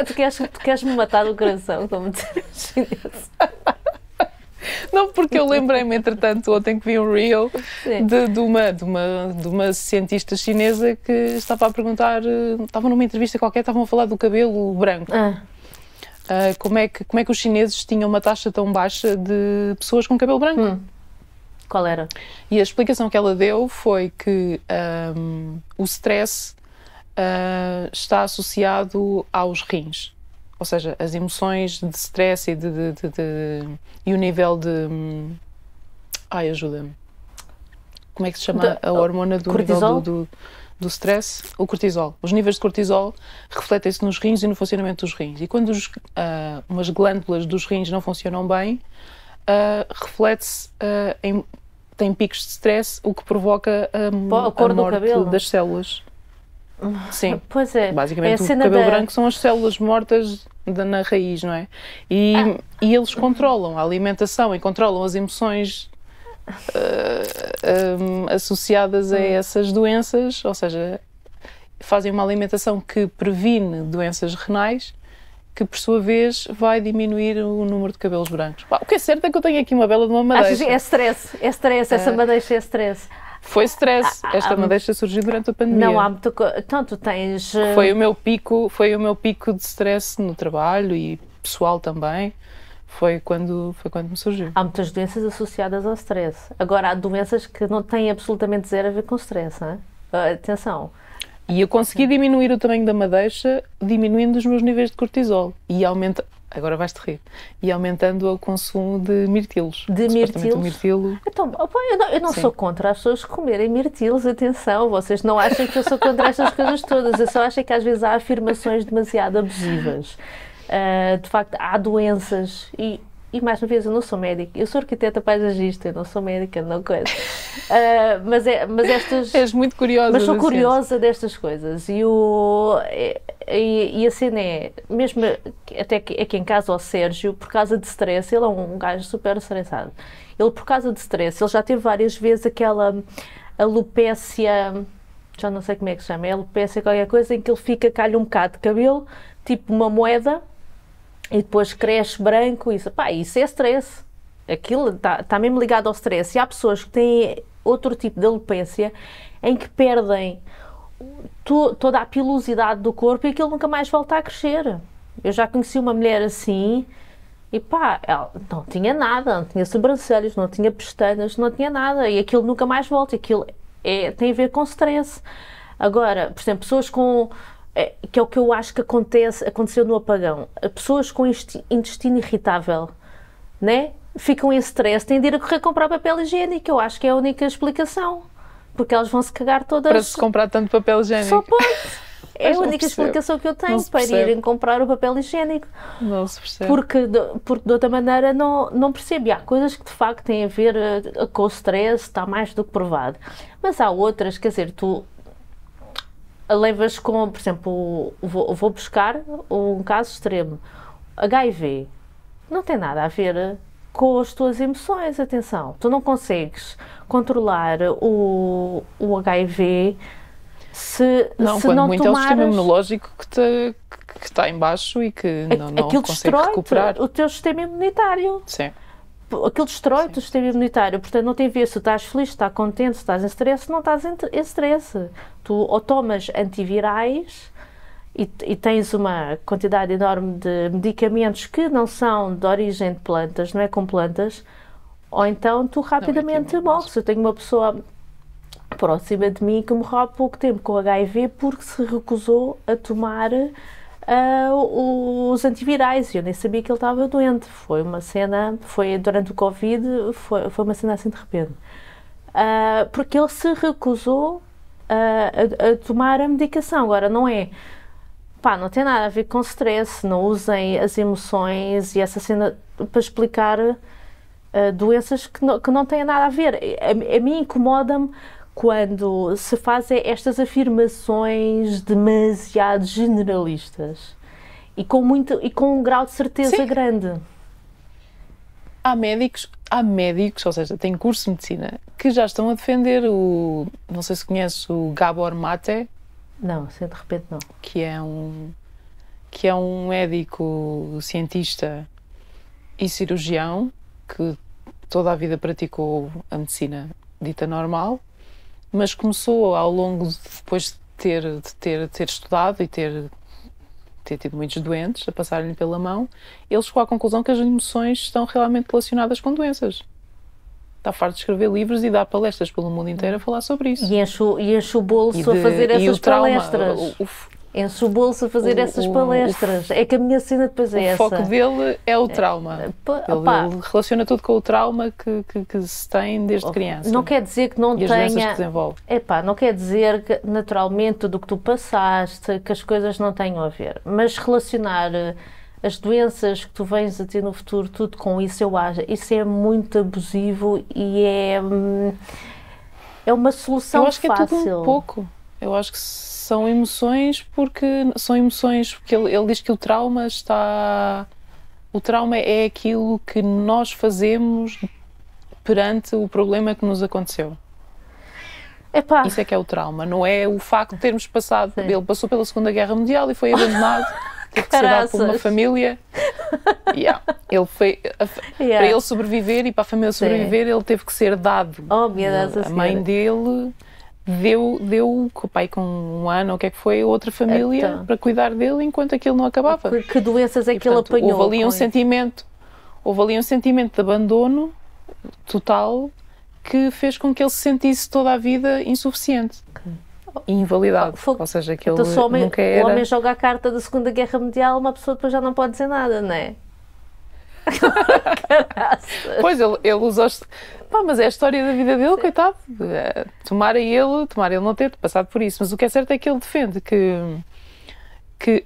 Tu queres me matar do coração com a medicina chinesa. Não, porque eu lembrei-me, entretanto, ontem que vi um reel Sim. de uma cientista chinesa que estava a perguntar, estava numa entrevista qualquer, estavam a falar do cabelo branco. Como é que os chineses tinham uma taxa tão baixa de pessoas com cabelo branco? Qual era? E a explicação que ela deu foi que o stress está associado aos rins. Ou seja, as emoções de stress e o nível de... Ai, ajuda-me. Como é que se chama a hormona do cortisol? nível do stress? O cortisol. Os níveis de cortisol refletem-se nos rins e no funcionamento dos rins. E quando umas glândulas dos rins não funcionam bem, reflete-se tem picos de stress, o que provoca a cor a do morte cabelo. das células. Sim. Pois é. Basicamente, o cabelo branco são as células mortas na raiz, não é? E eles controlam a alimentação e controlam as emoções associadas a essas doenças, ou seja, fazem uma alimentação que previne doenças renais, que por sua vez vai diminuir o número de cabelos brancos. O que é certo é que eu tenho aqui uma bela de uma madeixa. É stress, essa madeixa é stress. Foi stress. Esta madeixa surgiu durante a pandemia. Não há muita coisa. Então tu tens... Foi o meu pico de stress no trabalho e pessoal também. Foi quando me surgiu. Há muitas doenças associadas ao stress. Agora, há doenças que não têm absolutamente zero a ver com stress, não é? Atenção. E eu consegui diminuir o tamanho da madeixa diminuindo os meus níveis de cortisol. E agora vais-te rir. E aumentando o consumo de mirtilos. De mirtilos? O mirtilo... Então, eu não sou contra as pessoas comerem mirtilos, atenção. Vocês não acham que eu sou contra estas coisas todas. Eu só acho que às vezes há afirmações demasiado abusivas. De facto, há doenças e mais uma vez, eu não sou médica, eu sou arquiteta paisagista, eu não sou médica, não coisa. Mas estas... És muito curiosa. Mas sou curiosa destas coisas. E a cena é, mesmo até aqui em casa, o Sérgio, por causa de stress, ele é um gajo super estressado. Ele, por causa de stress, ele já teve várias vezes aquela alopécia, já não sei como é que se chama, é alopécia qualquer coisa, em que ele fica, cai-lhe um bocado de cabelo, tipo uma moeda, e depois cresce branco, isso é stress. Aquilo está mesmo ligado ao stress. E há pessoas que têm outro tipo de alopecia em que perdem toda a pilosidade do corpo e aquilo nunca mais volta a crescer. Eu já conheci uma mulher assim e ela não tinha nada, não tinha sobrancelhas, não tinha pestanas, não tinha nada e aquilo nunca mais volta. Aquilo tem a ver com stress. Agora, por exemplo, pessoas com... que é o que eu acho que aconteceu no apagão. Pessoas com intestino irritável, né? Ficam em stress, têm de ir a correr comprar papel higiênico. Eu acho que é a única explicação. Porque elas vão se cagar todas. Para se comprar tanto papel higiênico. Só pode. É a única explicação que eu tenho para irem comprar o papel higiênico. Não se percebe. Porque de outra maneira não percebo. E há coisas que de facto têm a ver com o stress, está mais do que provado. Mas há outras, quer dizer, tu levas com, por exemplo, vou buscar um caso extremo. HIV não tem nada a ver com as tuas emoções, atenção. Tu não consegues controlar o HIV se não muito tomares... é o sistema imunológico que está em baixo e que não consegue recuperar. O teu sistema imunitário. Sim. Aquilo destrói o teu sistema imunitário, portanto não tem a ver se estás feliz, se estás contente, se estás em stress, se não estás em stress. Tu ou tomas antivirais e tens uma quantidade enorme de medicamentos que não são de origem de plantas, não é com plantas, ou então tu rapidamente morres. Eu tenho uma pessoa próxima de mim que morreu há pouco tempo com HIV porque se recusou a tomar os antivirais. Eu nem sabia que ele estava doente. Foi uma cena, foi durante o Covid, foi uma cena assim de repente. Porque ele se recusou a tomar a medicação. Agora, não é Pá, não tem nada a ver com stress, não usem as emoções e essa cena para explicar doenças que não têm nada a ver. A mim incomoda-me quando se fazem estas afirmações demasiado generalistas e com um grau de certeza Sim. grande. Há médicos, ou seja, têm curso de medicina, que já estão a defender não sei se conheces o Gabor Mate. Não, assim de repente não. Que é um médico, cientista e cirurgião que toda a vida praticou a medicina dita normal, mas começou ao longo, depois de ter estudado e ter tido muitos doentes a passarem-lhe pela mão, ele chegou à conclusão que as emoções estão realmente relacionadas com doenças. Está farto de escrever livros e dar palestras pelo mundo inteiro a falar sobre isso. E enche o bolso a fazer essas palestras. Enche o bolso a fazer essas palestras. É que a minha cena depois é essa. O foco dele é o trauma. Ele relaciona tudo com o trauma que se tem desde criança. Não quer dizer que não tenha... as doenças que desenvolve. Não quer dizer que, naturalmente, tudo o que tu passaste, que as coisas não tenham a ver. Mas relacionar as doenças que tu vens a ter no futuro, tudo com isso, eu acho, isso é muito abusivo e é uma solução fácil. Eu acho que é tudo um pouco. Eu acho que são emoções porque ele diz que o trauma é aquilo que nós fazemos perante o problema que nos aconteceu. Epá. Isso é que é o trauma, não é o facto de termos passado. Sim. Ele passou pela Segunda Guerra Mundial e foi abandonado. Teve que ser dado por uma família. Ele foi, para ele sobreviver e para a família sobreviver, ele teve que ser dado. A mãe dele deu o pai com 1 ano, o que é que foi, outra família para cuidar dele enquanto aquilo não acabava. Que doenças é que ele apanhou? Houve ali um sentimento de abandono total que fez com que ele se sentisse toda a vida insuficiente. E invalidado, ou seja, que ele nunca era... O homem joga a carta da Segunda Guerra Mundial, uma pessoa depois já não pode dizer nada, não é? Pois, ele usou... mas é a história da vida dele, coitado. Tomara ele não ter passado por isso. Mas o que é certo é que ele defende que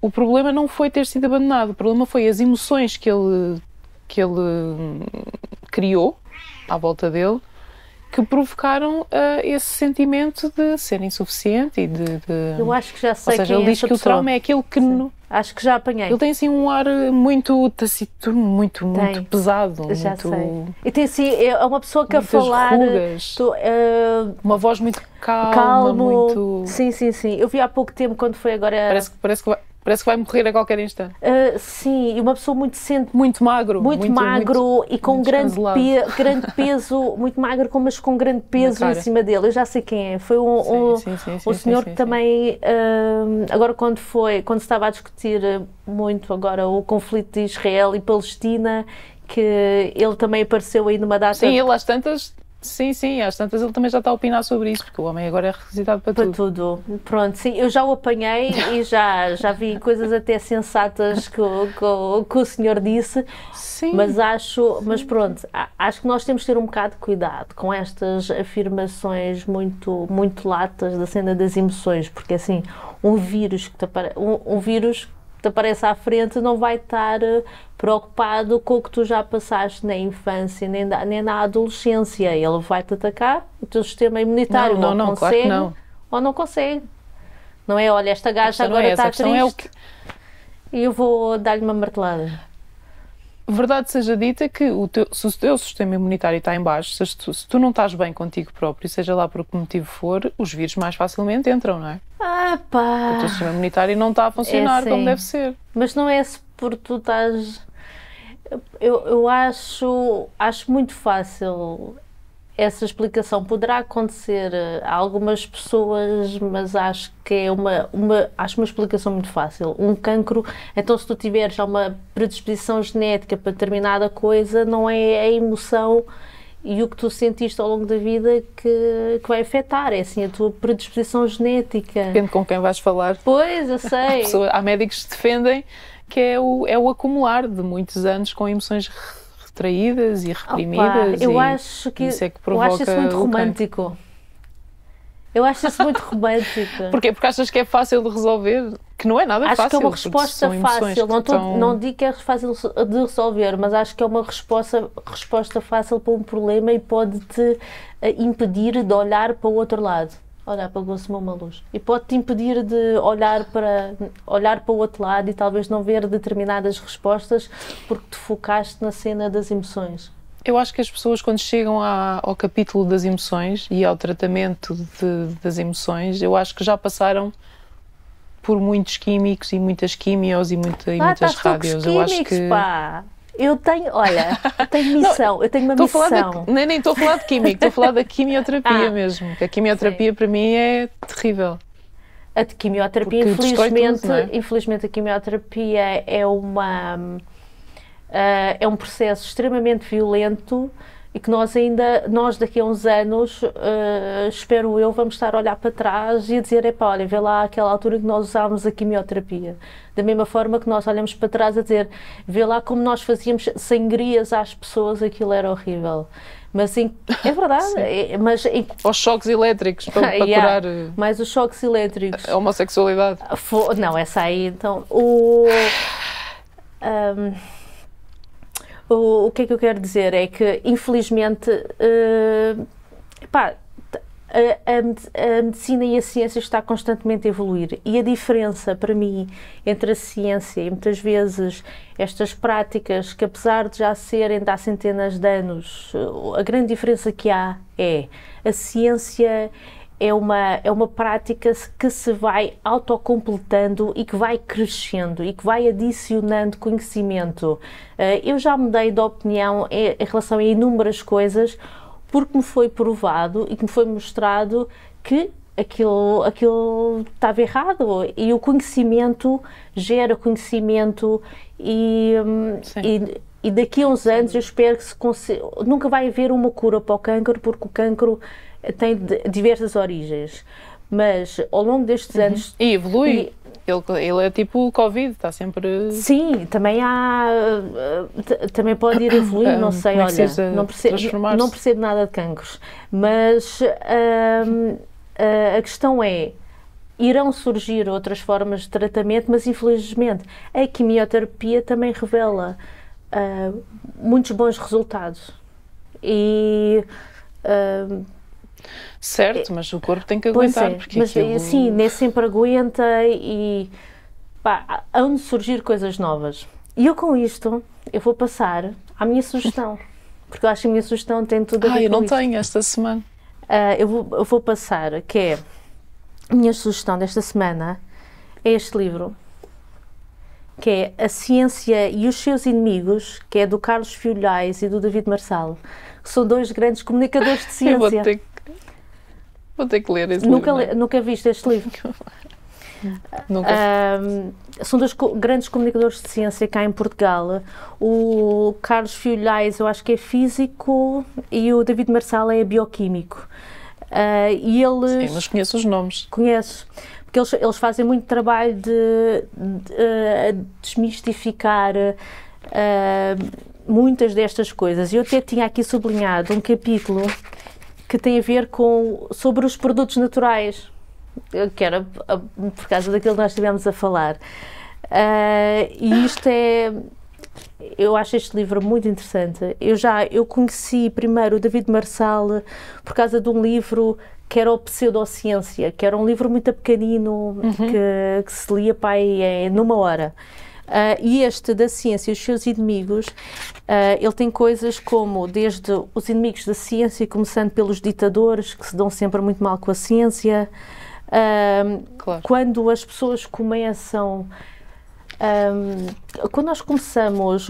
o problema não foi ter sido abandonado, o problema foi as emoções que ele criou à volta dele, que provocaram esse sentimento de ser insuficiente e de... Eu acho que já sei. Ou seja, ele diz que o trauma é aquilo que... Acho que já apanhei. Ele tem assim um ar muito taciturno, muito pesado. Já muito... sei. E tem assim, é uma pessoa que a falar... Rugas, uma voz muito calma, muito... Sim. Eu vi há pouco tempo, quando foi agora... Parece que vai morrer a qualquer instante. Sim, e uma pessoa muito magro. Muito magro e com grande peso, muito magro, mas com grande peso em cima dele. Eu já sei quem é. Foi um senhor que também, agora quando se estava a discutir muito agora o conflito de Israel e Palestina, que ele também apareceu aí numa data... Sim, ele às tantas... Sim, às tantas ele também já está a opinar sobre isso, porque o homem agora é requisitado para tudo. Pronto, sim, eu já o apanhei e já vi coisas até sensatas que o senhor disse, sim. Mas pronto, acho que nós temos de ter um bocado de cuidado com estas afirmações muito latas da cena das emoções, porque assim, um vírus que te aparece à frente não vai estar preocupado com o que tu já passaste na infância nem na adolescência. Ele vai-te atacar, o teu sistema imunitário não consegue, claro que não. Ou não consegue. Não é, olha, esta gaja agora está triste e eu vou dar-lhe uma martelada. Verdade seja dita que se o teu sistema imunitário está em baixo, se tu não estás bem contigo próprio, seja lá por que motivo for, os vírus mais facilmente entram, não é? O teu sistema imunitário não está a funcionar como deve ser. Mas não é se por tu estás... Eu acho muito fácil essa explicação. Poderá acontecer a algumas pessoas, mas acho que é uma explicação muito fácil. Um cancro, então se tu tiveres uma predisposição genética para determinada coisa, não é a emoção e o que tu sentiste ao longo da vida que vai afetar, é assim a tua predisposição genética. Depende com quem vais falar. Pois, eu sei. Há médicos que defendem que é o acumular de muitos anos com emoções retraídas e reprimidas. Eu acho isso muito romântico. Eu acho isso muito romântico. Porquê? Porque achas que é fácil de resolver? Que não é nada fácil. Acho que é uma resposta fácil. Não digo que é fácil de resolver, mas acho que é uma resposta fácil para um problema e pode-te impedir de olhar para o outro lado. Olha, apagou-se uma luz. E pode-te impedir de olhar para o outro lado e talvez não ver determinadas respostas porque te focaste na cena das emoções. Eu acho que as pessoas, quando chegam ao capítulo das emoções e ao tratamento das emoções, eu acho que já passaram por muitos químicos e muitas quimios e muitas rádios. Eu acho que... Pá. Eu tenho missão, eu tenho uma missão. Nem estou a falar de químico, estou a falar da quimioterapia mesmo. Que a quimioterapia para mim é terrível. A de quimioterapia, infelizmente a quimioterapia é um processo extremamente violento e que nós daqui a uns anos, espero eu, vamos estar a olhar para trás e a dizer, epá, olha, vê lá aquela altura que nós usávamos a quimioterapia. Da mesma forma que nós olhamos para trás a dizer, vê lá como nós fazíamos sangrias às pessoas, aquilo era horrível. Mas é verdade. Os choques elétricos para curar... Mais os choques elétricos. A homossexualidade. Não, essa aí, então... O que é que eu quero dizer é que, infelizmente, a medicina e a ciência está constantemente a evoluir e a diferença, para mim, entre a ciência e, muitas vezes, estas práticas que, apesar de já serem de há centenas de anos, a grande diferença que há é a ciência é uma prática que se vai autocompletando e que vai crescendo e que vai adicionando conhecimento. Eu já mudei de opinião em relação a inúmeras coisas porque me foi provado e que me foi mostrado que aquilo estava errado e o conhecimento gera conhecimento e daqui a uns anos eu espero que nunca vai haver uma cura para o cancro porque o cancro tem diversas origens, mas ao longo destes anos... E evolui. Ele é tipo o Covid, está sempre... Sim, também pode ir evoluir, não sei, olha, não percebo nada de cancros, mas a questão é, irão surgir outras formas de tratamento, mas infelizmente a quimioterapia também revela muitos bons resultados e... certo, mas o corpo tem que aguentar. Porque mas sim, nem sempre aguenta e hão de surgir coisas novas. E eu com isto, eu vou passar à minha sugestão, porque eu acho que a minha sugestão tem tudo a ver com eu não isto. tenho esta semana. Eu vou passar, que é, a minha sugestão desta semana é este livro, que é A Ciência e os Seus Inimigos, que é do Carlos Filhais e do David Marçal, que são dois grandes comunicadores de ciência. Vou ter que ler esse livro. Nunca viste este livro? Nunca. São dois grandes comunicadores de ciência cá em Portugal. O Carlos Filhais, eu acho que é físico, e o David Marçal é bioquímico. E eles... Sim, mas conheço os nomes. Conheces? Porque eles fazem muito trabalho de desmistificar muitas destas coisas. Eu até tinha aqui sublinhado um capítulo que tem a ver sobre os produtos naturais, que era por causa daquilo que nós estivemos a falar. E isto eu acho este livro muito interessante. Eu conheci primeiro o David Marçal por causa de um livro que era o Pseudociência, que era um livro muito pequenino, que se lia numa hora. E este da ciência e os seus inimigos, ele tem coisas como desde os inimigos da ciência, começando pelos ditadores que se dão sempre muito mal com a ciência, claro. Quando as pessoas começam,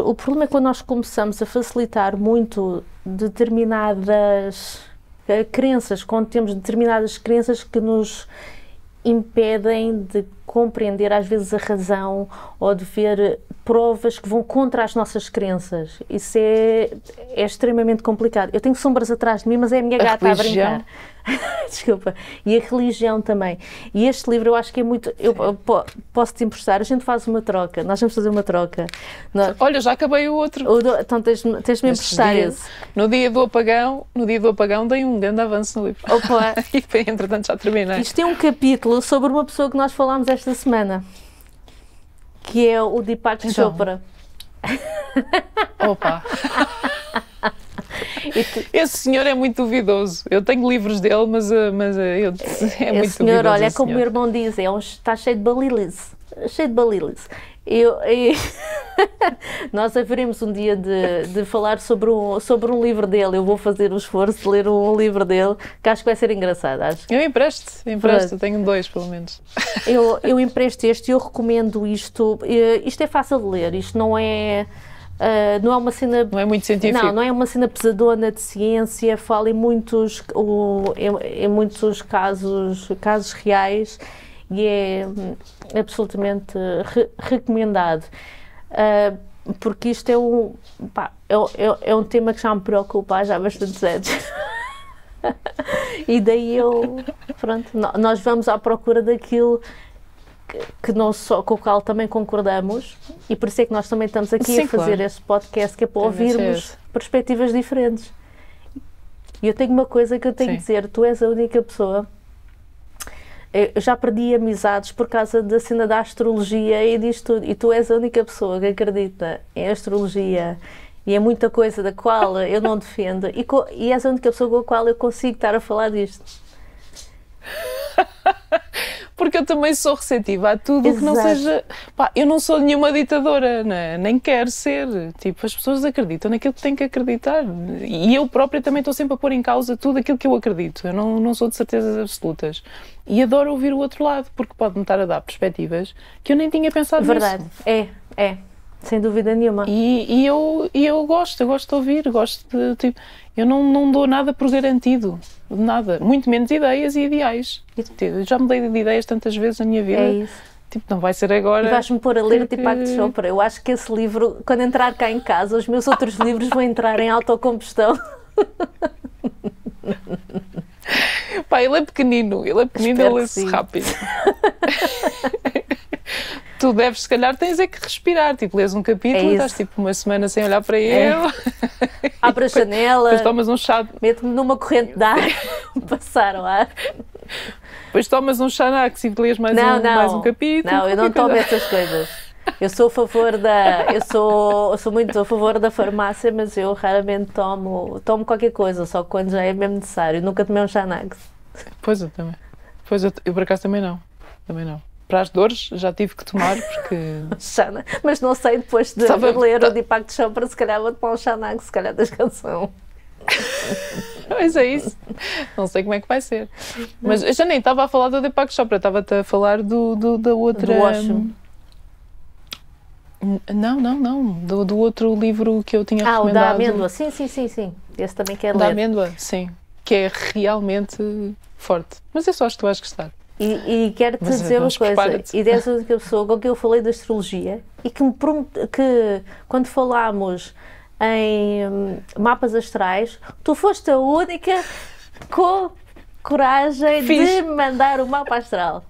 o problema é quando nós começamos a facilitar muito determinadas crenças, quando temos determinadas crenças que nos impedem de compreender às vezes a razão ou de ver provas que vão contra as nossas crenças. Isso é extremamente complicado. Eu tenho sombras atrás de mim, mas é a minha gata a brincar. Desculpa. E a religião também. E este livro eu acho que é muito... Eu posso-te emprestar, a gente faz uma troca. Nós vamos fazer uma troca. Olha, já acabei o outro. Então tens-me emprestar esse. No dia do apagão dei um grande avanço no livro. Opa. E entretanto já terminei. Isto é um capítulo sobre uma pessoa que nós falámos esta semana, que é o Deepak Chopra. Opa! Esse senhor é muito duvidoso. Eu tenho livros dele, mas é muito senhor, duvidoso. Olha, é como o meu irmão diz, está cheio de balilice. Cheio de balilice. Nós haveremos um dia de falar sobre um livro dele. Eu vou fazer o esforço de ler um livro dele, que acho que vai ser engraçado. Acho. Eu empresto, tenho 2 pelo menos. Eu empresto este, eu recomendo isto. Isto é fácil de ler, isto não é uma cena... Não é muito científico. Não é uma cena pesadona de ciência, fala em muitos casos reais e é absolutamente recomendado. Porque isto é um tema que já me preocupa já há bastantes anos. E daí nós vamos à procura daquilo com o qual também concordamos, e por isso é que nós também estamos aqui a fazer este podcast, que é para ouvirmos perspectivas diferentes. E eu tenho uma coisa que eu tenho que dizer: tu és a única pessoa. Eu já perdi amizades por causa da cena da astrologia e disto tudo, e tu és a única pessoa que acredita em astrologia e é muita coisa da qual eu não defendo, e és a única pessoa com a qual eu consigo estar a falar disto. Porque eu também sou receptiva a tudo o que não seja... eu não sou nenhuma ditadora, né? Nem quero ser. Tipo, as pessoas acreditam naquilo que têm que acreditar. E eu própria também estou sempre a pôr em causa tudo aquilo que eu acredito. Eu não sou de certezas absolutas. E adoro ouvir o outro lado, porque pode-me estar a dar perspectivas que eu nem tinha pensado nisso. Verdade. É. Sem dúvida nenhuma. E eu gosto de ouvir, tipo, eu não dou nada por garantido, nada, muito menos ideias e ideais. Eu já mudei de ideias tantas vezes na minha vida. É isso. Tipo, não vai ser agora. E vais-me pôr a ler o Deepak Chopra. Eu acho que esse livro, quando entrar cá em casa, os meus outros livros vão entrar em autocombustão. Ele é pequenino, ele lê-se rápido. Tu deves, se calhar, tens que respirar. Tipo, lês um capítulo e estás tipo uma semana sem olhar para ele. Abre a janela. Depois tomas um chá. Mete-me numa corrente de ar. Passar o ar. Depois tomas um Xanax e lês mais um capítulo. Não, eu não tomo essas coisas. Eu sou a favor eu sou muito a favor da farmácia, mas eu raramente tomo qualquer coisa, só quando já é mesmo necessário. Nunca tomei um Xanax. Pois eu também. Eu por acaso também não. Para as dores já tive que tomar porque... Mas não sei, depois de ler o Deepak Chopra, se calhar vou tomar um Xanax, se calhar tens razão. Mas é isso. Não sei como é que vai ser. Mas eu já nem estava a falar do Deepak Chopra, estava-te a falar da outra... Do Osho. Não. Do outro livro que eu tinha recomendado. O da amêndoa. Sim. Esse também quero ler. Da amêndoa, sim. Que é realmente forte. Mas eu só acho que tu vais gostar. E quero-te dizer uma coisa, e dessa única pessoa com quem eu falei de astrologia e que quando falámos em mapas astrais, tu foste a única com coragem de mandar o mapa astral.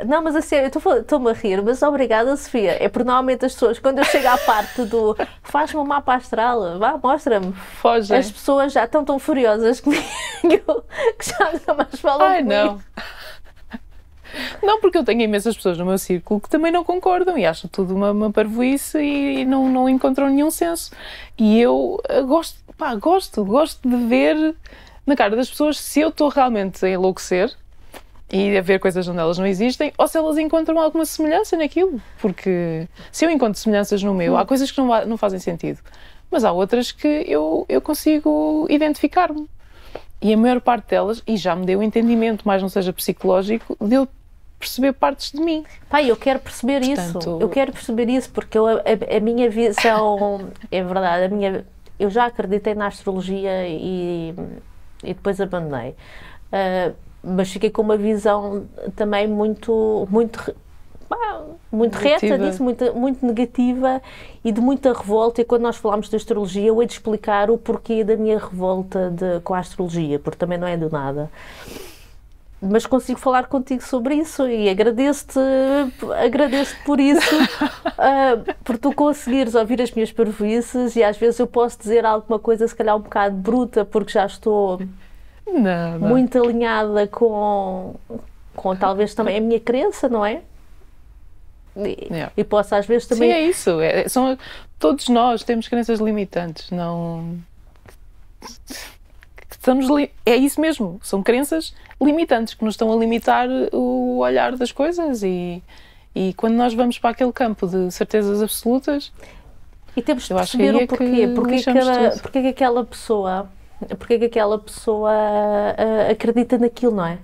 Não, mas a sério, estou-me a rir, mas obrigada, Sofia. É porque normalmente as pessoas, quando eu chego à parte do faz-me um mapa astral, vá, mostra-me. Foge. As pessoas já estão tão furiosas comigo que já nunca mais falam comigo. Não. Não, porque eu tenho imensas pessoas no meu círculo que também não concordam e acham tudo uma parvoíce e não encontram nenhum senso. E eu gosto de ver na cara das pessoas se eu estou realmente a enlouquecer e a ver coisas onde elas não existem, ou se elas encontram alguma semelhança naquilo. Porque se eu encontro semelhanças no meu, há coisas que não fazem sentido, mas há outras que eu consigo identificar-me. E a maior parte delas, e já me deu entendimento, mais não seja psicológico, de eu perceber partes de mim. Eu quero perceber isso. Eu quero perceber isso, porque a minha visão, é verdade, eu já acreditei na astrologia e depois abandonei. Mas fiquei com uma visão também muito muito negativa. reta, disse, muito negativa e de muita revolta. E quando nós falámos de astrologia, eu hei de explicar o porquê da minha revolta com a astrologia, porque também não é do nada. Mas consigo falar contigo sobre isso e agradeço-te por isso, por tu conseguires ouvir as minhas parvoíces e às vezes eu posso dizer alguma coisa se calhar um bocado bruta, porque já estou muito alinhada com talvez também a minha crença, não é? E posso às vezes também... Sim, é isso. Todos nós temos crenças limitantes, não... É isso mesmo, são crenças limitantes que nos estão a limitar o olhar das coisas e quando nós vamos para aquele campo de certezas absolutas... E temos de perceber o porquê. Porquê que aquela pessoa acredita naquilo, não é?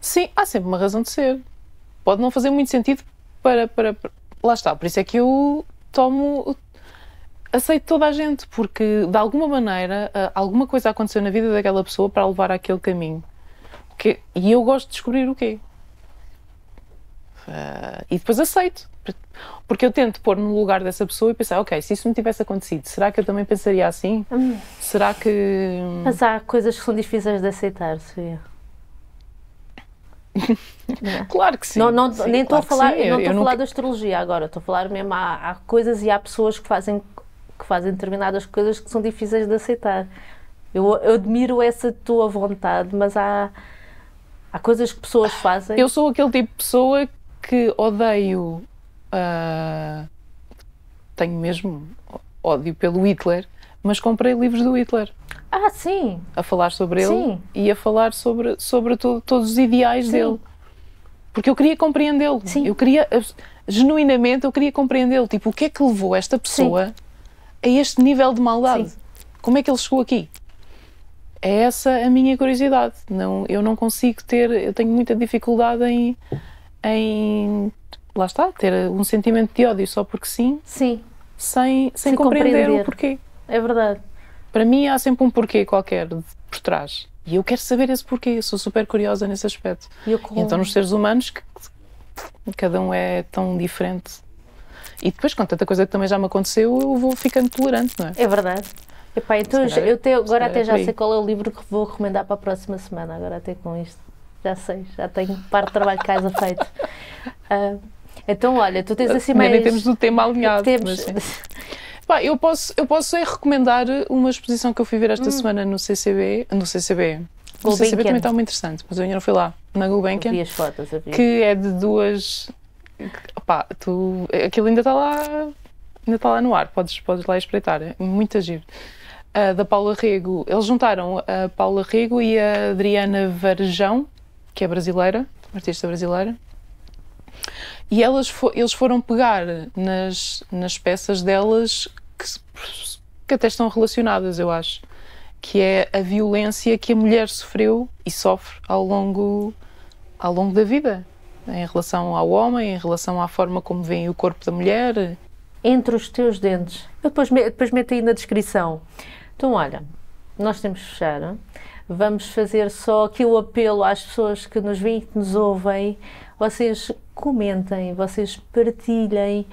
Sim, há sempre uma razão de ser. Pode não fazer muito sentido para... Lá está, por isso é que eu aceito toda a gente, porque de alguma maneira alguma coisa aconteceu na vida daquela pessoa para levar àquele caminho. E eu gosto de descobrir o quê. E depois aceito. Porque eu tento pôr no lugar dessa pessoa e pensar, ok, se isso me tivesse acontecido, será que eu também pensaria assim? Será que... Mas há coisas que são difíceis de aceitar, Sofia. Claro que sim. Nem estou a falar, não estou a falar da astrologia agora, estou a falar mesmo, há coisas e há pessoas que fazem determinadas coisas que são difíceis de aceitar. Eu admiro essa tua vontade, mas há coisas que pessoas fazem... Eu sou aquele tipo de pessoa que odeio... tenho mesmo ódio pelo Hitler, mas comprei livros do Hitler. Sim. A falar sobre ele Sim. E a falar sobre todos os ideais dele. Porque eu queria compreendê-lo. Genuinamente, eu queria compreendê-lo. Tipo, o que é que levou esta pessoa a este nível de maldade? Sim. Como é que ele chegou aqui? É essa a minha curiosidade. Eu não consigo eu tenho muita dificuldade em lá está, ter um sentimento de ódio só porque sim. Sem compreender o porquê. É verdade. Para mim há sempre um porquê qualquer por trás. E eu quero saber esse porquê. Eu sou super curiosa nesse aspecto. E então nos seres humanos, cada um é tão diferente. E depois, com tanta coisa que também já me aconteceu, eu vou ficando tolerante, não é? É verdade. Epá, então agora até já sei qual é o livro que vou recomendar para a próxima semana. Agora até com isto. Já sei, já tenho parte de trabalho de casa feito. Então, olha, tu tens assim mais... Nem temos do tema alinhado. Eu posso recomendar uma exposição que eu fui ver esta semana no CCB. No CCB também está muito interessante, mas eu ainda não fui lá. Na Gulbenkian. Eu vi as fotos, eu vi. Que é de duas... aquilo ainda está lá no ar, podes lá espreitar, é muito giro. Da Paula Rego, eles juntaram a Paula Rego e a Adriana Varejão, que é brasileira, uma artista brasileira, e eles foram pegar nas peças delas que até estão relacionadas, eu acho, que é a violência que a mulher sofreu e sofre ao longo da vida, em relação ao homem, em relação à forma como vem o corpo da mulher. Entre os teus dentes. Eu depois meto aí na descrição. Então, olha, nós temos que fechar. Vamos fazer só aqui o apelo às pessoas que nos veem e que nos ouvem. Vocês comentem, vocês partilhem.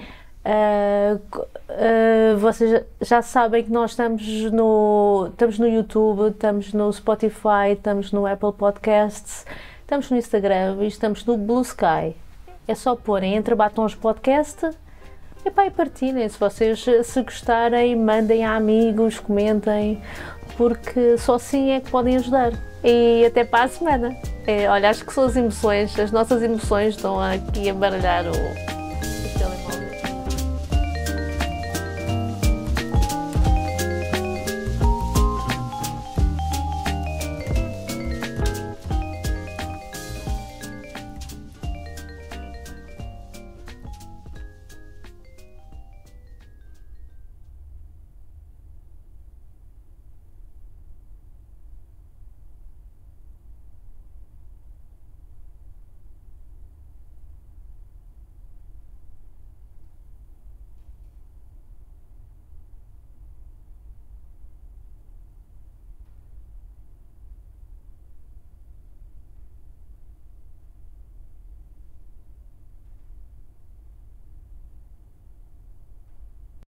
Vocês já sabem que nós estamos no YouTube, estamos no Spotify, estamos no Apple Podcasts, estamos no Instagram e estamos no Blue Sky. É só porem Entre Batons Podcast e partilhem. Se vocês se gostarem, mandem a amigos, comentem, porque só assim é que podem ajudar. E até para a semana. Olha, acho que são as nossas emoções estão aqui a baralhar o